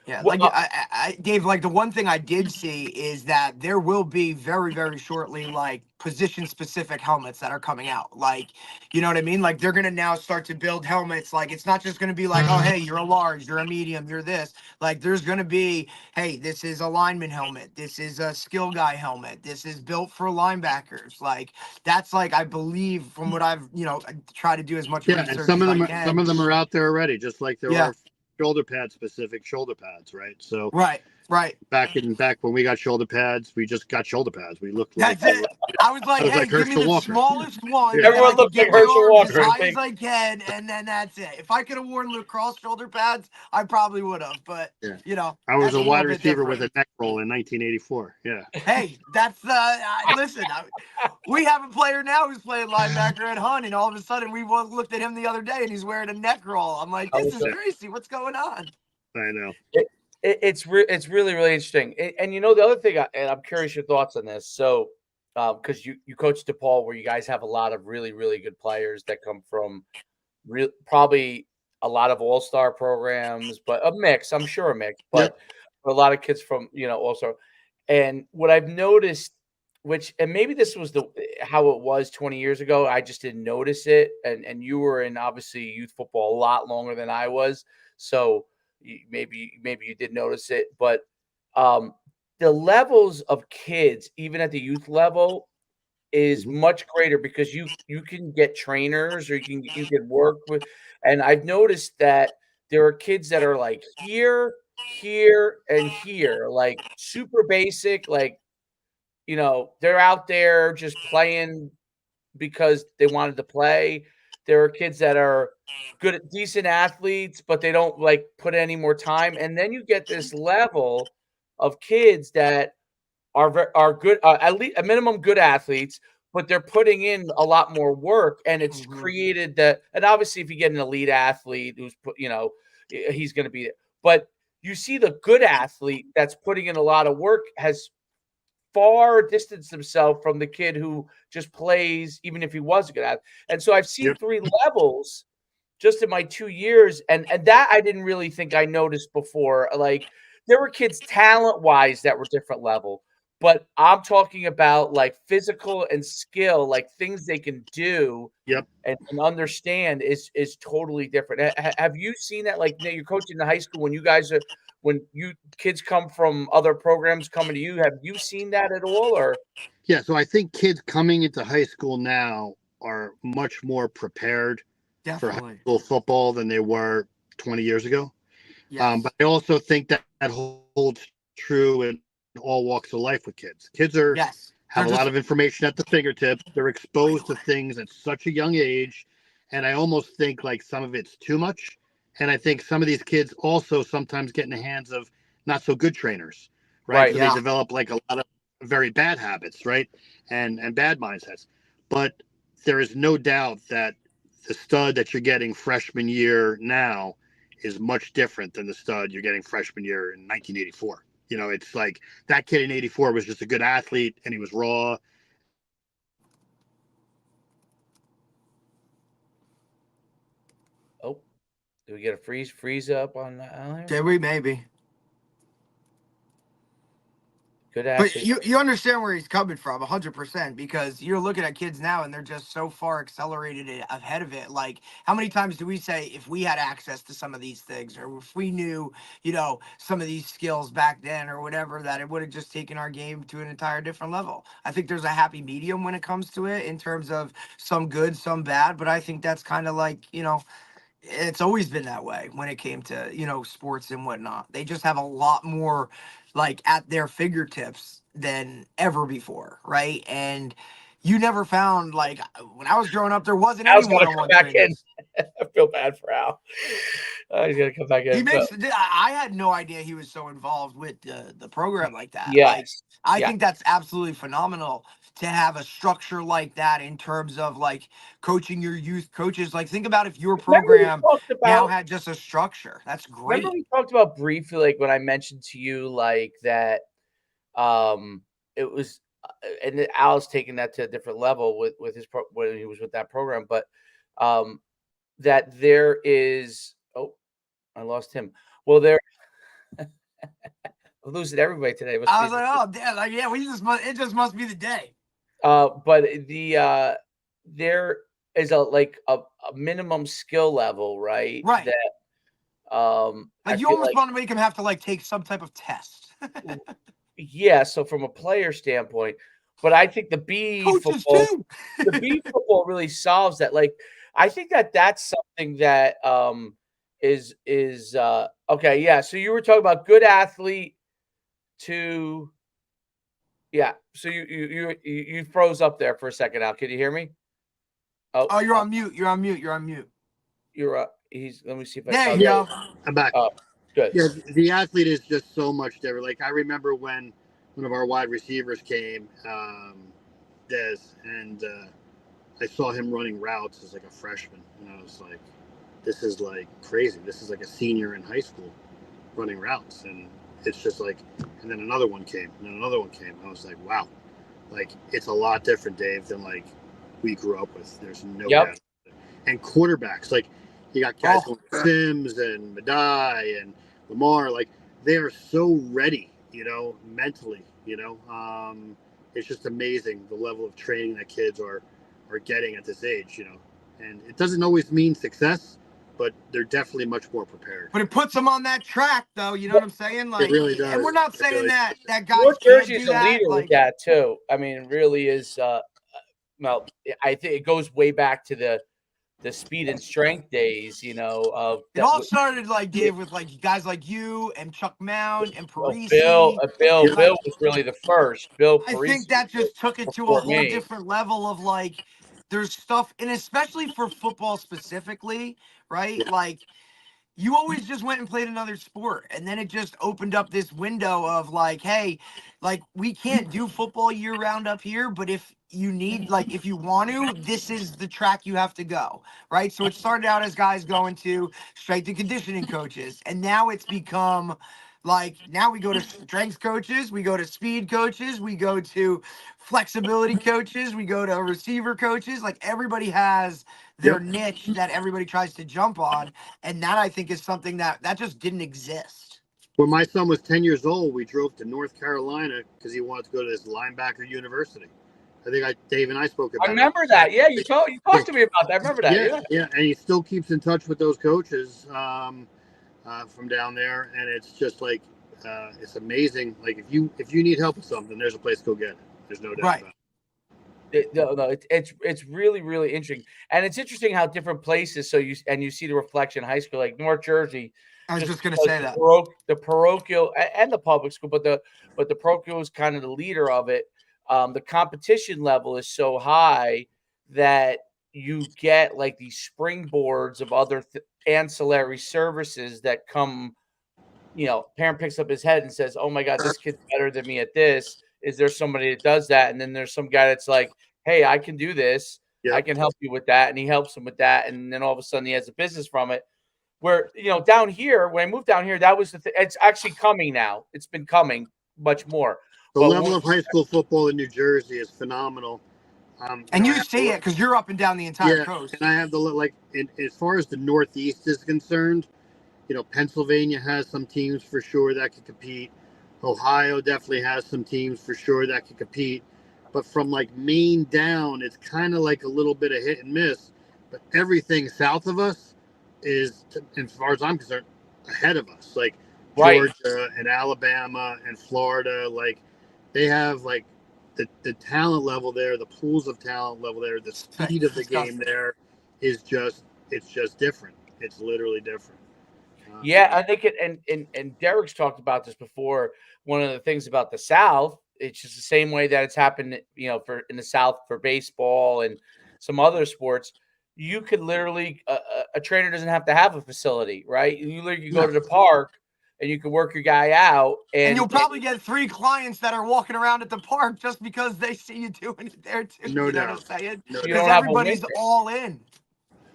Yeah, Well, like Dave, like the one thing I did see is that there will be very, very shortly, like position specific helmets that are coming out. Like, you know what I mean? Like they're gonna now start to build helmets. Like it's not just gonna be like, oh, hey, you're a large, you're a medium, you're this. Like there's gonna be, hey, this is a lineman helmet, this is a skill guy helmet, this is built for linebackers. Like that's like I believe from what I've tried to do as much Yeah, and research as I can. some of them are out there already, just like there Yeah. are shoulder pad specific shoulder pads, right? So Right. back when we got shoulder pads, we just got shoulder pads. We looked like That's it. I was like, I was hey, like give me Herschel the Walker. smallest one, Yeah. and I Everyone can looked get like my Herschel arms Walker, as I high think. as I can, and then that's it. If I could have worn lacrosse shoulder pads, I probably would have. But Yeah. that's I was a little wide bit receiver different. with a neck roll in 1984. Yeah. Hey, that's listen. We have a player now who's playing linebacker at Hunt, and all of a sudden we looked at him the other day, and he's wearing a neck roll. I'm like, this is crazy. What's going on? I know. It's really really interesting. And the other thing, and I'm curious your thoughts on this. So, because you coach DePaul, where you guys have a lot of really really good players that come from probably a lot of all-star programs, but a mix. I'm sure a mix, but a lot of kids from all-star. And what I've noticed, and maybe this was how it was 20 years ago, I just didn't notice it. And you were in obviously youth football a lot longer than I was, so maybe you did notice it. But um, the levels of kids, even at the youth level, is much greater because you can get trainers, or you can work with. And I've noticed that there are kids that are like here, and here, like super basic, like they're out there just playing because they wanted to play. There are kids that are good, decent athletes, but they don't like put any more time. And then you get this level of kids that are good, at least a minimum good athletes, but they're putting in a lot more work, and it's created that. And obviously, if you get an elite athlete who's he's going to be there. But you see the good athlete that's putting in a lot of work has far distanced himself from the kid who just plays, even if he was a good athlete. And so I've seen three levels just in my 2 years, and that I didn't really think I noticed before. Like there were kids talent-wise that were different level, but I'm talking about like physical and skill, like things they can do and understand is totally different. Have you seen that? Like you're coaching the high school, when you kids come from other programs coming to you, have you seen that at all? Or Yeah, so I think kids coming into high school now are much more prepared for high school football than they were 20 years ago. Yes. But I also think that holds true in all walks of life with kids. Kids have a lot of information at the fingertips. They're exposed to things at such a young age. And I almost think like some of it's too much. And I think some of these kids also sometimes get in the hands of not so good trainers, right? So they develop like a lot of very bad habits, right? And bad mindsets. But there is no doubt that the stud that you're getting freshman year now is much different than the stud you're getting freshman year in 1984. It's like that kid in 84 was just a good athlete and he was raw. oh, do we get a freeze up on that? Did we? Maybe. Good But athlete. you understand where he's coming from 100%, because you're looking at kids now and they're just so far accelerated ahead of it. Like how many times do we say if we had access to some of these things, or if we knew, some of these skills back then or whatever, that it would have just taken our game to an entire different level. I think there's a happy medium when it comes to it in terms of some good, some bad. But I think that's kind of like, it's always been that way when it came to sports and whatnot. They just have a lot more like at their fingertips than ever before, right? And you never found, like, when I was growing up, there wasn't I any was going to come one-on-one back in. trainings. I feel bad for Al. He's going to come back in. He makes. I had no idea he was so involved with the program like that. Like, Yes. I think that's absolutely phenomenal to have a structure like that in terms of like coaching your youth coaches. Like, think about if your program now had just a structure. That's great. Remember we talked about briefly, like when I mentioned to you, like that, it was, and Al's taking that to a different level with his when he was with that program, but that there is. Oh, I lost him. Well, there. I'm losing everybody today. I was like, oh, damn, like, yeah, it just must be the day. But there is a minimum skill level, right? Right. That like, you almost want to make him have to like take some type of test. Yeah, so from a player standpoint, but I think the B football really solves that. Like, I think that's something that is okay. Yeah, so you were talking about good athlete to So you froze up there for a second. Al, can you hear me? Oh, you're on mute. You're on mute. You're on mute. You're let me see if there you go. I'm back. Oh, good. Yeah, the athlete is just so much different. Like, I remember when one of our wide receivers came, Des, and I saw him running routes as like a freshman, and I was like, this is like crazy. This is like a senior in high school running routes, and it's just like, and then another one came, and then another one came. I was like, wow, like, it's a lot different, Dave, than like we grew up with. There's no doubt. And quarterbacks, like, you got guys like Sims and Madai and Lamar, like, they are so ready, mentally, it's just amazing the level of training that kids are getting at this age, and it doesn't always mean success, but they're definitely much more prepared. But it puts them on that track, though. You know what I'm saying? Like, it really does. And we're not saying that guys North can't Jersey do is a that. leader with that too. I mean, it really is. Well, I think it goes way back to the speed and strength days. It all started, like, Dave, with like guys like you and Chuck Mound and Parisi. Bill was really the first. Bill Parisi, I think that just took it to a whole different level of, like, there's stuff, and especially for football specifically, right? Yeah. Like, you always just went and played another sport, and then it just opened up this window of like, hey, like, we can't do football year round up here, but if you need, like, if you want to, this is the track you have to go, right? So it started out as guys going to strength and conditioning coaches, and now it's become like, now we go to strength coaches, we go to speed coaches, we go to flexibility coaches, we go to receiver coaches. Like, everybody has their niche that everybody tries to jump on, and that, I think, is something that just didn't exist. When my son was 10 years old, we drove to North Carolina because he wanted to go to this linebacker university. I think Dave and I spoke about it. I remember that. Yeah, you talked to me about that. I remember that. Yeah, and he still keeps in touch with those coaches from down there, and it's just like, it's amazing. Like, if you need help with something, there's a place to go get it. There's no doubt about it. It's really, really interesting, and it's interesting how different places. So you see the reflection in high school, like North Jersey. I was just going to say that the parochial and the public school, but the parochial is kind of the leader of it. The competition level is so high that you get like these springboards of other ancillary services that come. Parent picks up his head and says, "Oh my God, this kid's better than me at this. Is there somebody that does that?" And then there's some guy that's like, "Hey, I can do this. Yeah. I can help you with that." And he helps him with that. And then all of a sudden he has a business from it. Where, down here, when I moved down here, that was the thing. It's actually coming now. It's been coming much more. The level of high school football in New Jersey is phenomenal. And you see it because you're up and down the entire coast. And I have as far as the Northeast is concerned, Pennsylvania has some teams for sure that could compete. Ohio definitely has some teams for sure that could compete. But from like Maine down, it's kind of like a little bit of hit and miss. But everything south of us is, as far as I'm concerned, ahead of us. Like Georgia and Alabama and Florida, like they have like the talent level there, the pools of talent level there, the speed of the game there is just different. It's literally different. Yeah, I think and Derek's talked about this before. One of the things about the South it's just the same way that it's happened, for in the South for baseball and some other sports. You could literally a trainer doesn't have to have a facility, right? You literally go to the park and you can work your guy out, and you'll probably get 3 clients that are walking around at the park just because they see you doing it there too. No you know doubt. what I'm saying? No you Because don't have a everybody's winner. all in.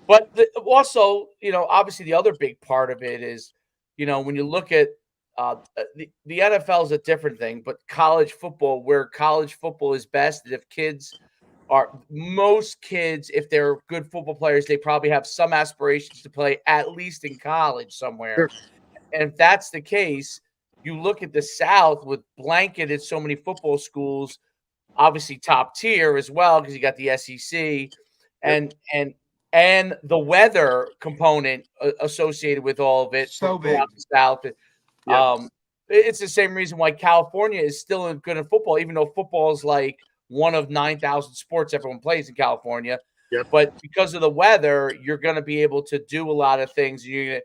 But also, obviously the other big part of it is, when you look at the NFL is a different thing, but college football, where college football is best, if most kids, if they're good football players, they probably have some aspirations to play at least in college somewhere. Sure. And if that's the case, you look at the South with blanketed so many football schools, obviously top tier as well, because you got the SEC and the weather component associated with all of it So throughout big. the South. It's the same reason why California is still good at football, even though football is like one of 9,000 sports everyone plays in California. Yep. But because of the weather, you're going to be able to do a lot of things. You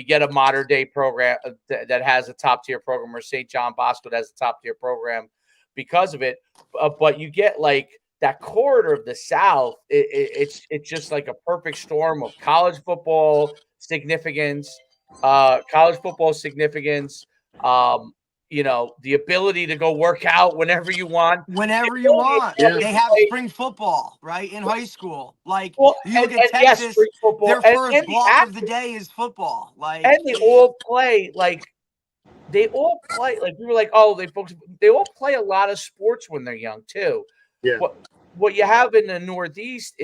get a modern day program that has a top tier program, or St. John Bosco that has a top tier program because of it. But you get like that corridor of the South. It's just like a perfect storm of college football significance, the ability to go work out whenever you want. Whenever you want. Yeah. They have spring football, right, in high school. Like, Well, you look and at yes, Texas, spring football, their and first the block of the athletes, day is football. Like, and they all play like we were like, oh, they all play a lot of sports when they're young too. Yeah. What you have in the Northeast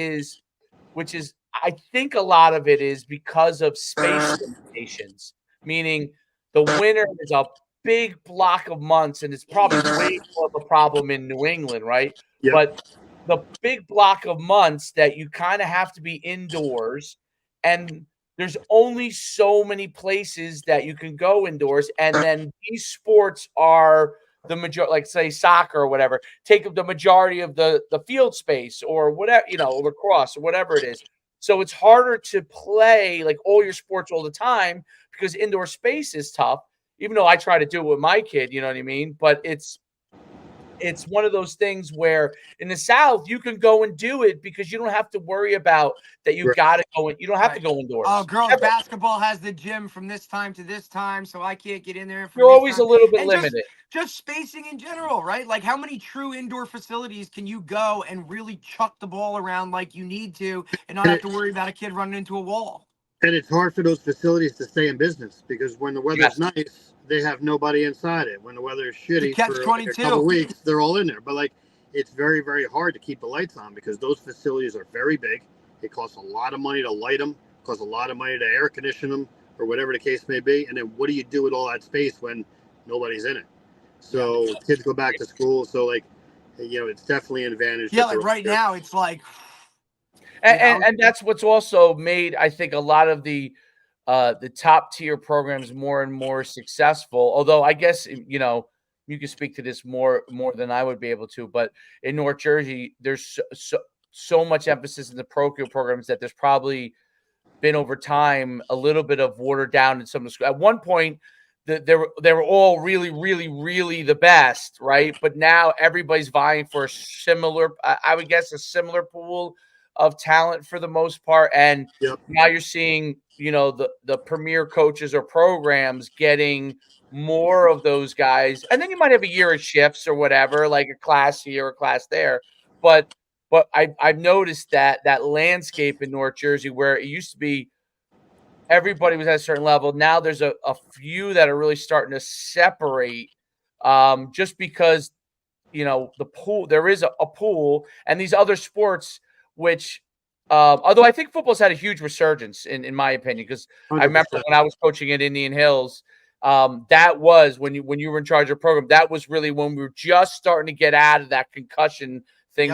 which is, I think a lot of it is because of space limitations, meaning the winter is a big block of months, and it's probably way more of a problem in New England, right? Yep. But the big block of months that you kind of have to be indoors, and there's only so many places that you can go indoors, and then these sports are the majority, like say soccer or whatever, take up the majority of the field space, or whatever, lacrosse or whatever it is. So it's harder to play like all your sports all the time because indoor space is tough. Even though I try to do it with my kid, you know what I mean? But it's one of those things where in the South you can go and do it because you don't have to worry about that. You Right. got to go in. You don't have to Right. go indoors. Oh, girls Ever. basketball has the gym from this time to this time, so I can't get in there. From You're this always time. a little bit And limited. just spacing in general, right? Like, how many true indoor facilities can you go and really chuck the ball around like you need to, and not have to worry about a kid running into a wall? And it's hard for those facilities to stay in business because when the weather's nice, they have nobody inside it. When the weather is shitty for like a couple weeks, they're all in there. But like, it's very, very hard to keep the lights on because those facilities are very big. It costs a lot of money to light them, costs a lot of money to air condition them, or whatever the case may be. And then what do you do with all that space when nobody's in it? So kids go back to school. So like, it's definitely an advantage. Yeah, like right now, it's like, and that's what's also made, I think, a lot of the top tier programs more and more successful. Although I guess you can speak to this more than I would be able to. But in North Jersey, there's so much emphasis in the parochial programs that there's probably been over time a little bit of watered down in some of the schools. At one point, they were all really, really, really the best, right? But now everybody's vying for a similar, I would guess, a similar pool of talent for the most part. And now you're seeing, the premier coaches or programs getting more of those guys. And then you might have a year of shifts or whatever, like a class here or a class there. But I've noticed that landscape in North Jersey, where it used to be everybody was at a certain level. Now there's a few that are really starting to separate, just because, the pool, there is a pool, and these other sports, which, although I think football's had a huge resurgence in my opinion, because I remember when I was coaching at Indian Hills, that was when you were in charge of the program. That was really when we were just starting to get out of that concussion thing.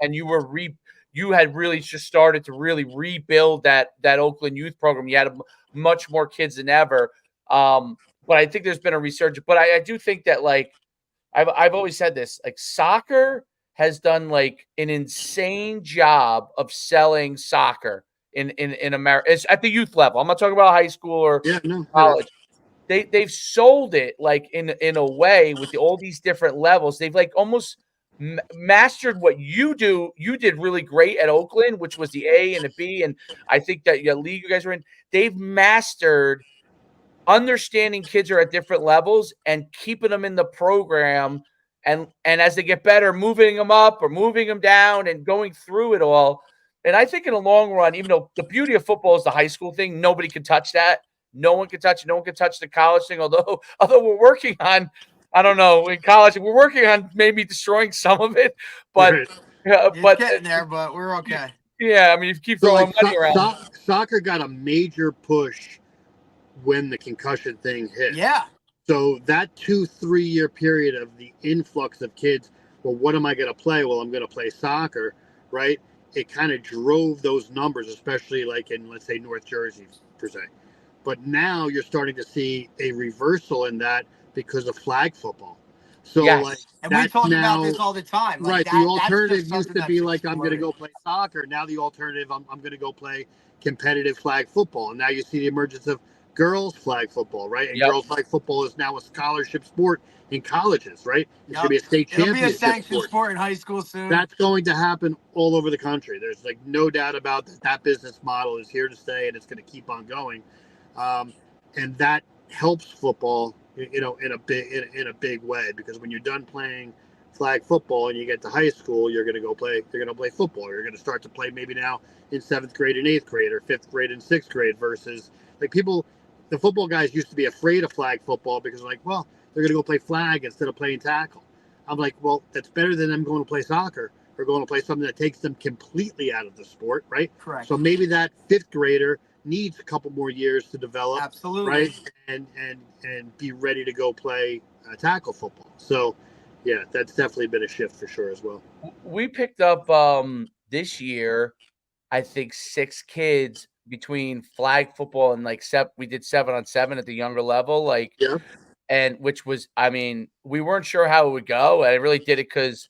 And you had really just started to really rebuild that Oakland youth program. You had much more kids than ever. But I think there's been a resurgence. But I do think that, like, I've always said this, like, soccer has done like an insane job of selling soccer in America. It's at the youth level. I'm not talking about high school or college. they've sold it like in a way with all these different levels. They've like almost mastered what you do. You did really great at Oakland, which was the A and the B, and I think that league you guys were in. They've mastered understanding kids are at different levels and keeping them in the program, and as they get better, moving them up or moving them down and going through it all. And I think in the long run, even though the beauty of football is the high school thing, nobody can touch that. No one can touch it. No one can touch the college thing. Although we're working on, I don't know, in college we're working on maybe destroying some of it, but It's getting there, but we're okay. Yeah, I mean, if you keep So throwing like money around. soccer got a major push when the concussion thing hit. Yeah. So that 2-3 year period of the influx of kids, well, what am I going to play? Well, I'm going to play soccer, right? It kind of drove those numbers, especially like in, let's say, North Jersey per se. But now you're starting to see a reversal in that because of flag football. So Yes. like, And we talk about this all the time. Like right. that, The alternative that's just used to something be that's like, I'm going to go play soccer. Now the alternative, I'm going to go play competitive flag football. And now you see the emergence of girls flag football, right? And Yep. girls flag football is now a scholarship sport in colleges, right? It should be a state It'll championship be a sanctioned sport in high school soon. That's going to happen all over the country. There's like no doubt about that. That business model is here to stay, and it's going to keep on going. And that helps football, you know, in a big way, because when you're done playing flag football and you get to high school, you're going to play football. You're going to start to play maybe now in 7th grade and 8th grade, or 5th grade and 6th grade, versus like the football guys used to be afraid of flag football because like, well, they're going to go play flag instead of playing tackle. I'm like, well, that's better than them going to play soccer or going to play something that takes them completely out of the sport, right? Correct. So maybe that 5th grader needs a couple more years to develop, absolutely, right, and be ready to go play tackle football. So, yeah, that's definitely been a shift for sure as well. We picked up this year, I think 6 kids between flag football and like we did 7-on-7 at the younger level, like, yeah, and which was, I mean, we weren't sure how it would go, and I really did it because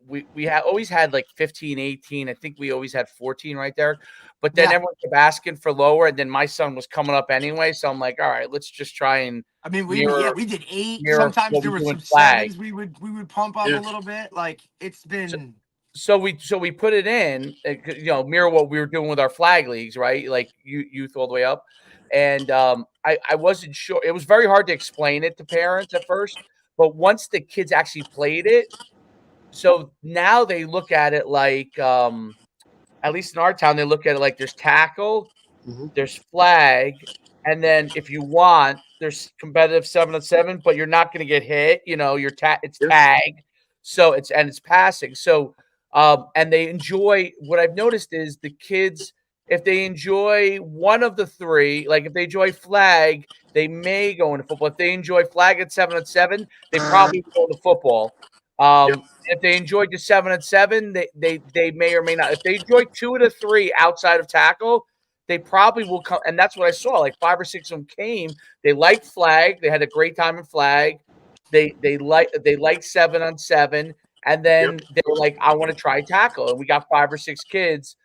we had always had like 15, 18. I think we always had 14 right there, but then everyone kept asking for lower, and then my son was coming up anyway, so I'm like, all right, let's just try and. I mean, we did 8. Sometimes there were some flag. 7s we would pump up a little bit. Like it's been. So we put it in, you know, mirror what we were doing with our flag leagues, right? Like youth all the way up. And I wasn't sure. It was very hard to explain it to parents at first, but once the kids actually played it, so now they look at it like, at least in our town, they look at it like there's tackle, there's flag, and then if you want, there's competitive 7-on-7, but you're not going to get hit. You know, it's tag, so it's passing. So and they enjoy. What I've noticed is the kids, if they enjoy one of the 3, like if they enjoy flag, they may go into football. If they enjoy flag at 7-on-7, they probably go into football. If they enjoy just 7-on-7, they may or may not. If they enjoy 2 of the 3 outside of tackle, they probably will come. And that's what I saw. Like 5 or 6 of them came. They liked flag. They had a great time in flag. They liked 7-on-7. And then they were like, I want to try tackle. And we got 5 or 6 kids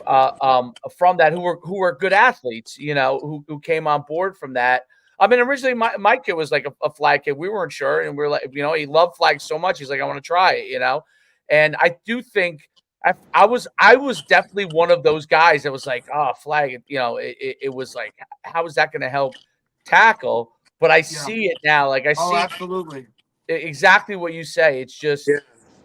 from that who were good athletes, you know, who came on board from that. I mean, originally my kid was like a flag kid. We weren't sure. And we were like, you know, he loved flag so much. He's like, I want to try it, you know? And I do think I was definitely one of those guys that was like, oh, flag, you know, it was like, how is that going to help tackle? But I see it now. Like I see absolutely exactly what you say. It's just the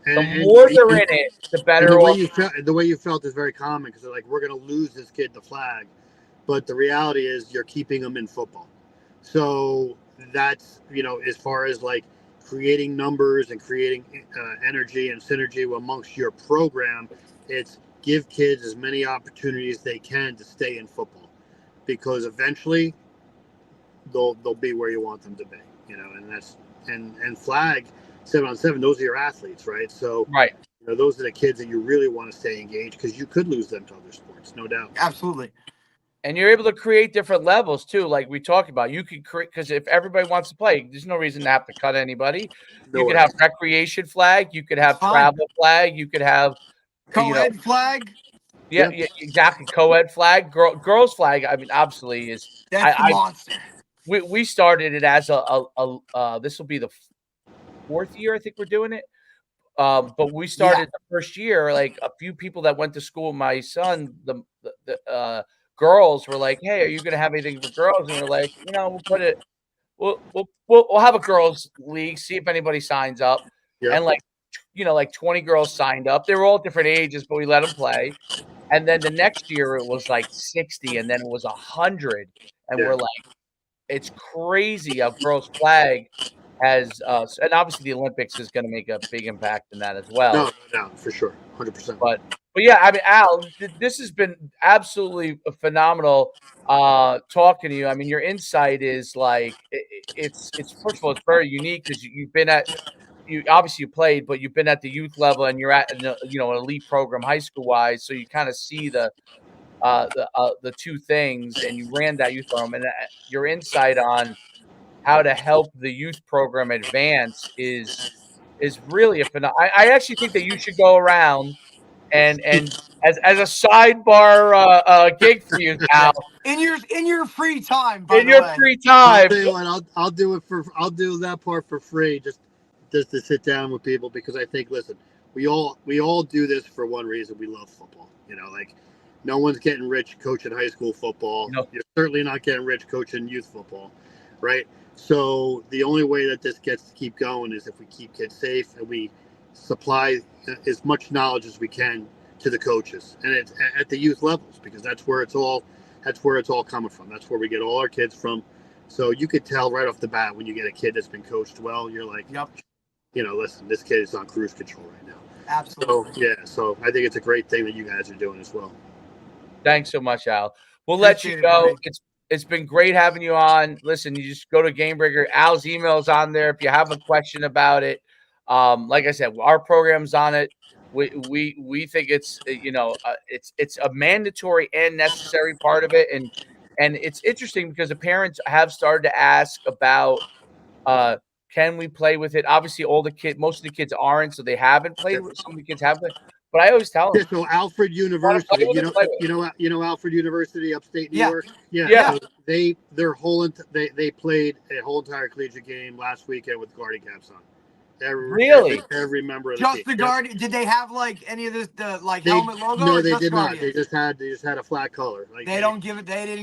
and more they're in it, the better. The way you felt is very common, because they're like, we're going to lose this kid to flag. But the reality is you're keeping them in football. So that's, you know, as far as like creating numbers and creating energy and synergy amongst your program, it's give kids as many opportunities they can to stay in football, because eventually they'll be where you want them to be, you know. And that's and flag 7-on-7, those are your athletes, right? So right, you know, those are the kids that you really want to stay engaged, because you could lose them to other sports, no doubt. Absolutely. And you're able to create different levels too, like we talked about. You could create, because if everybody wants to play, there's no reason to have to cut anybody. You could have recreation flag, you could have travel flag, you could have co-ed flag. Yeah, yeah, exactly. Co-ed flag, girls flag. I mean, obviously is That's the I monster. we started it as a this will be the fourth year I think we're doing it. But we started the first year, like a few people that went to school with my son, the girls were like, "Hey, are you gonna have anything for girls?" And we're like, we'll put it, we'll have a girls league, see if anybody signs up, and like 20 girls signed up. They were all different ages, but we let them play. And then the next year it was like 60, and then it was 100, and we're like, it's crazy how girls flag has, and obviously the Olympics is going to make a big impact in that as well. No, for sure, 100%. But yeah, I mean, Al, this has been absolutely phenomenal talking to you. I mean, your insight is like it's first of all, it's very unique because you've been at you obviously you played, but you've been at the youth level and you're at an elite program high school wise, so you kind of see the two things, and you ran that youth program, and your insight on how to help the youth program advance is really a phenomenal. I actually think that you should go around and as a sidebar gig for you, Al, In your free time, by in the your way. free I'll time. tell you what, I'll do that part for free, just to sit down with people, because I think, listen, we all do this for one reason: we love football. Like, no one's getting rich coaching high school football. You're certainly not getting rich coaching youth football, right? So the only way that this gets to keep going is if we keep kids safe and we supply as much knowledge as we can to the coaches, and it's at the youth levels, because that's where it's all coming from. That's where we get all our kids from. So you could tell right off the bat when you get a kid that's been coached well, you're like, listen, this kid is on cruise control right now. Absolutely. So I think it's a great thing that you guys are doing as well. Thanks so much, Al. We'll let you go. It's been great having you on. Listen, you just go to Game Breaker. Al's email's on there if you have a question about it. Like I said, our program's on it. We think it's it's a mandatory and necessary part of it, and it's interesting because the parents have started to ask about can we play with it. Obviously, most of the kids aren't, so they haven't played with. Some of the kids have played, but I always tell them. So Alfred University, Alfred University, upstate New York. Yeah. So they played a whole entire collegiate game last weekend with Guardian Caps on. Every member of the team. Just the Guardian. Did they have like any of the helmet logo? No, or they just did Guardian? not. They just had a flat color. Like, they didn't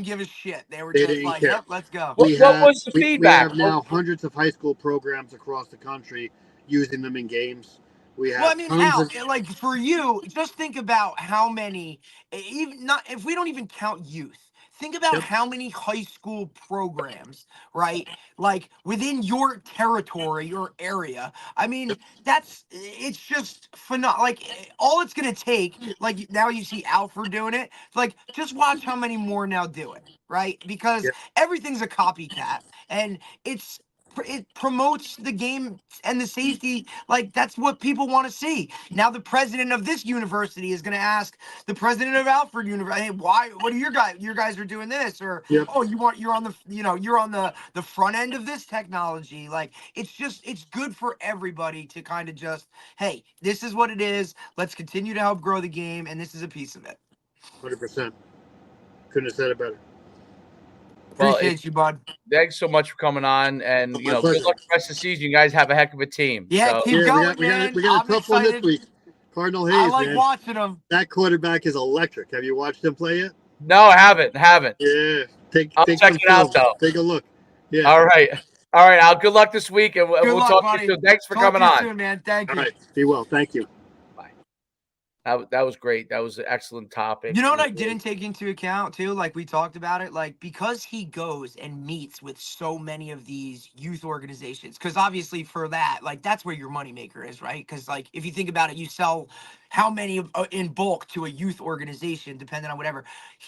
give a shit. They were just like, care. yep, let's go. What was the feedback? We have now hundreds of high school programs across the country using them in games. We have. Well, I mean, Al, like for you, just think about how many, if we don't even count youth. Think about how many high school programs, right? Like within your territory, your area. I mean, it's just phenomenal. Like all it's going to take, like now you see Alfred doing it. Like just watch how many more now do it, right? Because everything's a copycat, and it promotes the game and the safety. Like that's what people want to see. Now the president of this university is going to ask the president of Alfred University, hey, what are your guys are doing this? Or oh, you're on the front end of this technology. Like it's good for everybody to kind of just, hey, this is what it is, let's continue to help grow the game, and this is a piece of it. 100%. Couldn't have said it better. Appreciate you, bud. Thanks so much for coming on, and good luck the rest of the season. You guys have a heck of a team. Yeah, keep going, man. We got a tough one this week. Cardinal Hayes. I like watching them. That quarterback is electric. Have you watched him play yet? No, I haven't. Yeah, I'll check it out though. Take a look. Yeah. All right, Al. Good luck this week, and we'll talk to you soon. Thanks for coming on. Soon, man. Thank you. All right. Be well. Thank you. That was great. That was an excellent topic. You know what I didn't take into account too? Like we talked about it, like because he goes and meets with so many of these youth organizations, because obviously for that, like that's where your moneymaker is, right? Because like if you think about it, you sell how many in bulk to a youth organization, depending on whatever.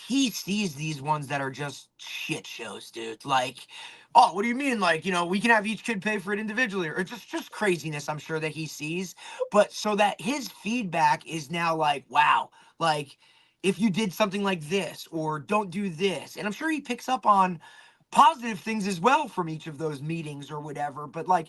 He sees these ones that are just shit shows, dude. Like, oh, what do you mean? Like, we can have each kid pay for it individually, or just craziness, I'm sure that he sees. But so that his feedback is now like, wow, like if you did something like this or don't do this. And I'm sure he picks up on positive things as well from each of those meetings or whatever. But like,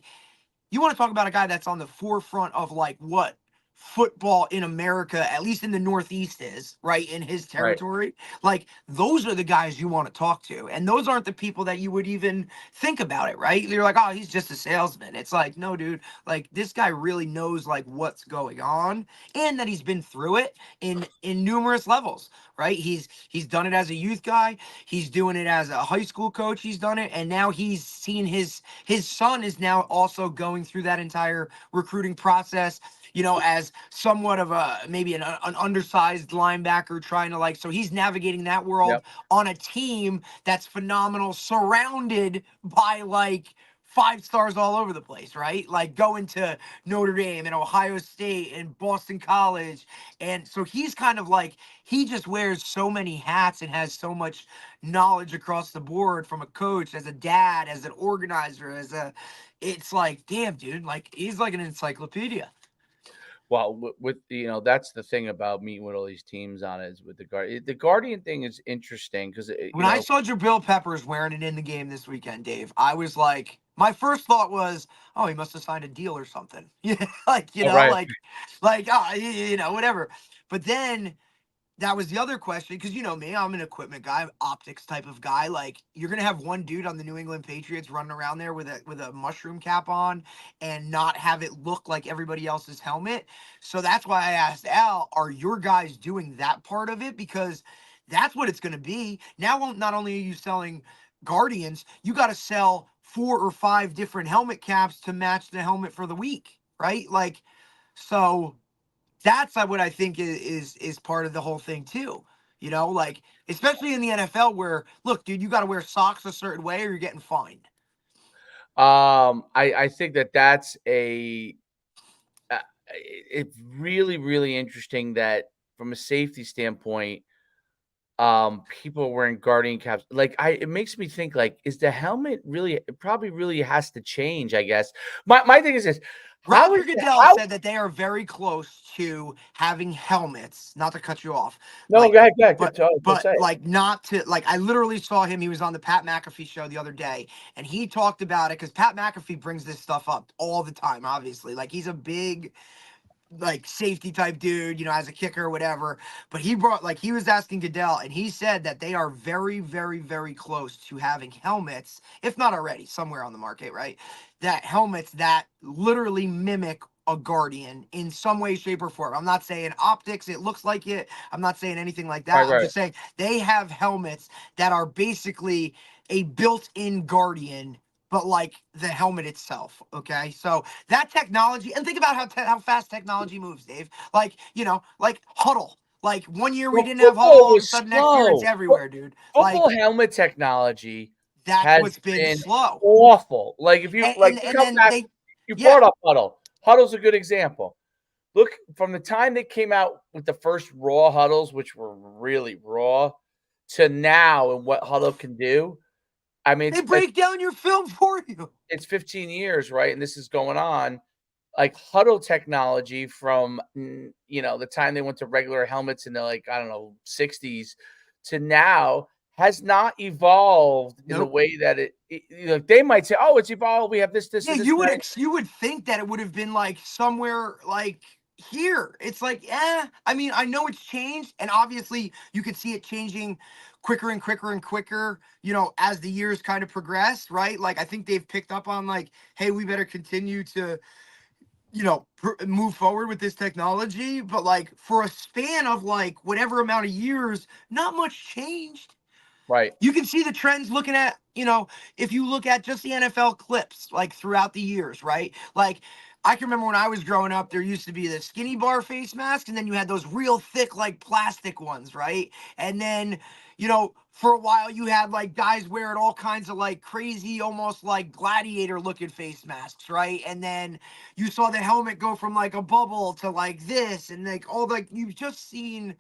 you want to talk about a guy that's on the forefront of like what? football in America, at least in the Northeast, is, right, in his Right. territory. Like, those are the guys you want to talk to. And those aren't the people that you would even think about it, right? You're like, oh, he's just a salesman. It's like, no, dude, like, this guy really knows like what's going on, and that he's been through it in numerous levels, right? He's done it as a youth guy, he's doing it as a high school coach, he's done it, and now he's seen his son is now also going through that entire recruiting process, you know, as somewhat of a maybe an undersized linebacker trying to, like, so he's navigating that world Yep. on a team that's phenomenal, surrounded by like 5 stars all over the place, right? Like going to Notre Dame and Ohio State and Boston College. And so he's kind of like, he just wears so many hats and has so much knowledge across the board, from a coach, as a dad, as an organizer, it's like, damn, dude, like he's like an encyclopedia. Well, with that's the thing about meeting with all these teams on it, is with the Guardian thing is interesting because When I saw Jabril Peppers wearing it in the game this weekend, Dave, I was like, my first thought was, oh, he must have signed a deal or something. Yeah, like, right. whatever. But then that was the other question, because you know me, I'm an equipment guy, optics type of guy. Like, you're gonna have one dude on the New England Patriots running around there with a mushroom cap on and not have it look like everybody else's helmet. So that's why I asked Al, are your guys doing that part of it? Because that's what it's gonna be. Now, not only are you selling Guardians, you got to sell 4 or 5 different helmet caps to match the helmet for the week, right? Like, so that's what I think is part of the whole thing too. You know, like, especially in the NFL, where, look, dude, you got to wear socks a certain way or you're getting fined. I think that's it's really, really interesting that from a safety standpoint, people are wearing Guardian caps. Like, it makes me think, like, is the helmet really? It probably really has to change, I guess. My thing is this: how Roger is Goodell how? said that they are very close to having helmets, not to cut you off, No, like, go ahead, go ahead. but Go say it. like, not to, like, I literally saw him. He was on the Pat McAfee show the other day, and he talked about it because Pat McAfee brings this stuff up all the time. Obviously, like, he's a big, like, safety type dude, you know, as a kicker or whatever. But he brought, like, he was asking Goodell, and he said that they are very, very, very close to having helmets, if not already, somewhere on the market, right? That helmets that literally mimic a Guardian in some way, shape, or form. I'm not saying optics, it looks like it. I'm not saying anything like that. I'm Right. just saying they have helmets that are basically a built-in Guardian, but like the helmet itself. Okay, so that technology, and think about how fast technology moves, Dave. Like, you know, like huddle. Like, one year we Well, didn't have huddle, football all of a was sudden next year it's slow. everywhere, dude. Like, Football helmet technology that's has what's been been slow. awful. Like, if you you And come then back, they, you yeah, brought up Huddle. Huddle's a good example. Look, from the time they came out with the first raw huddles, which were really raw, to now and what Huddle can do. I mean, they break down your film for you. it's 15 years, right? And this is going on. Like, Huddle technology from the time they went to regular helmets in the, like, I don't know, 60s to now has not evolved in the Nope. way that they might say, oh, it's evolved. We have this, Yeah, and this. And that. you would think that it would have been like somewhere like here. It's like, I mean, I know it's changed, and obviously you could see it changing quicker and quicker and quicker, you know, as the years kind of progress, right? Like, I think they've picked up on, like, hey, we better continue to, you know, move forward with this technology. But like, for a span of like whatever amount of years, not much changed. Right. You can see the trends looking at, you know, if you look at just the NFL clips, like, throughout the years, right? Like, I can remember when I was growing up, there used to be the skinny bar face mask, and then you had those real thick, like, plastic ones, right? And then, you know, for a while you had like guys wearing all kinds of like crazy, almost like gladiator looking face masks, right? And then you saw the helmet go from like a bubble to like this, and like all, like, you've just seen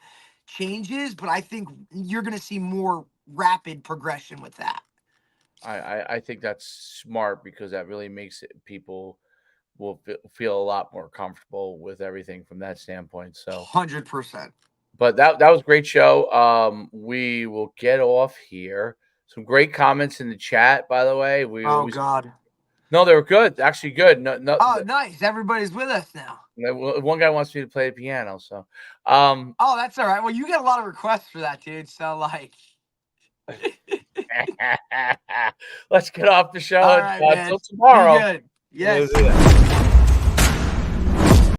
changes, but I think you're going to see more rapid progression with that. I think that's smart because that really makes it people will feel a lot more comfortable with everything from that standpoint. So, 100%. but that was a great show. We will get off here. Some great comments in the chat, by the way. We Oh always God. No, they were good. Actually, good. No. Oh, nice. Everybody's with us now. One guy wants me to play the piano, so. Oh, that's all right. Well, you get a lot of requests for that, dude. So like. Let's get off the show All right, man. until tomorrow. Be good. Yes. We'll do that.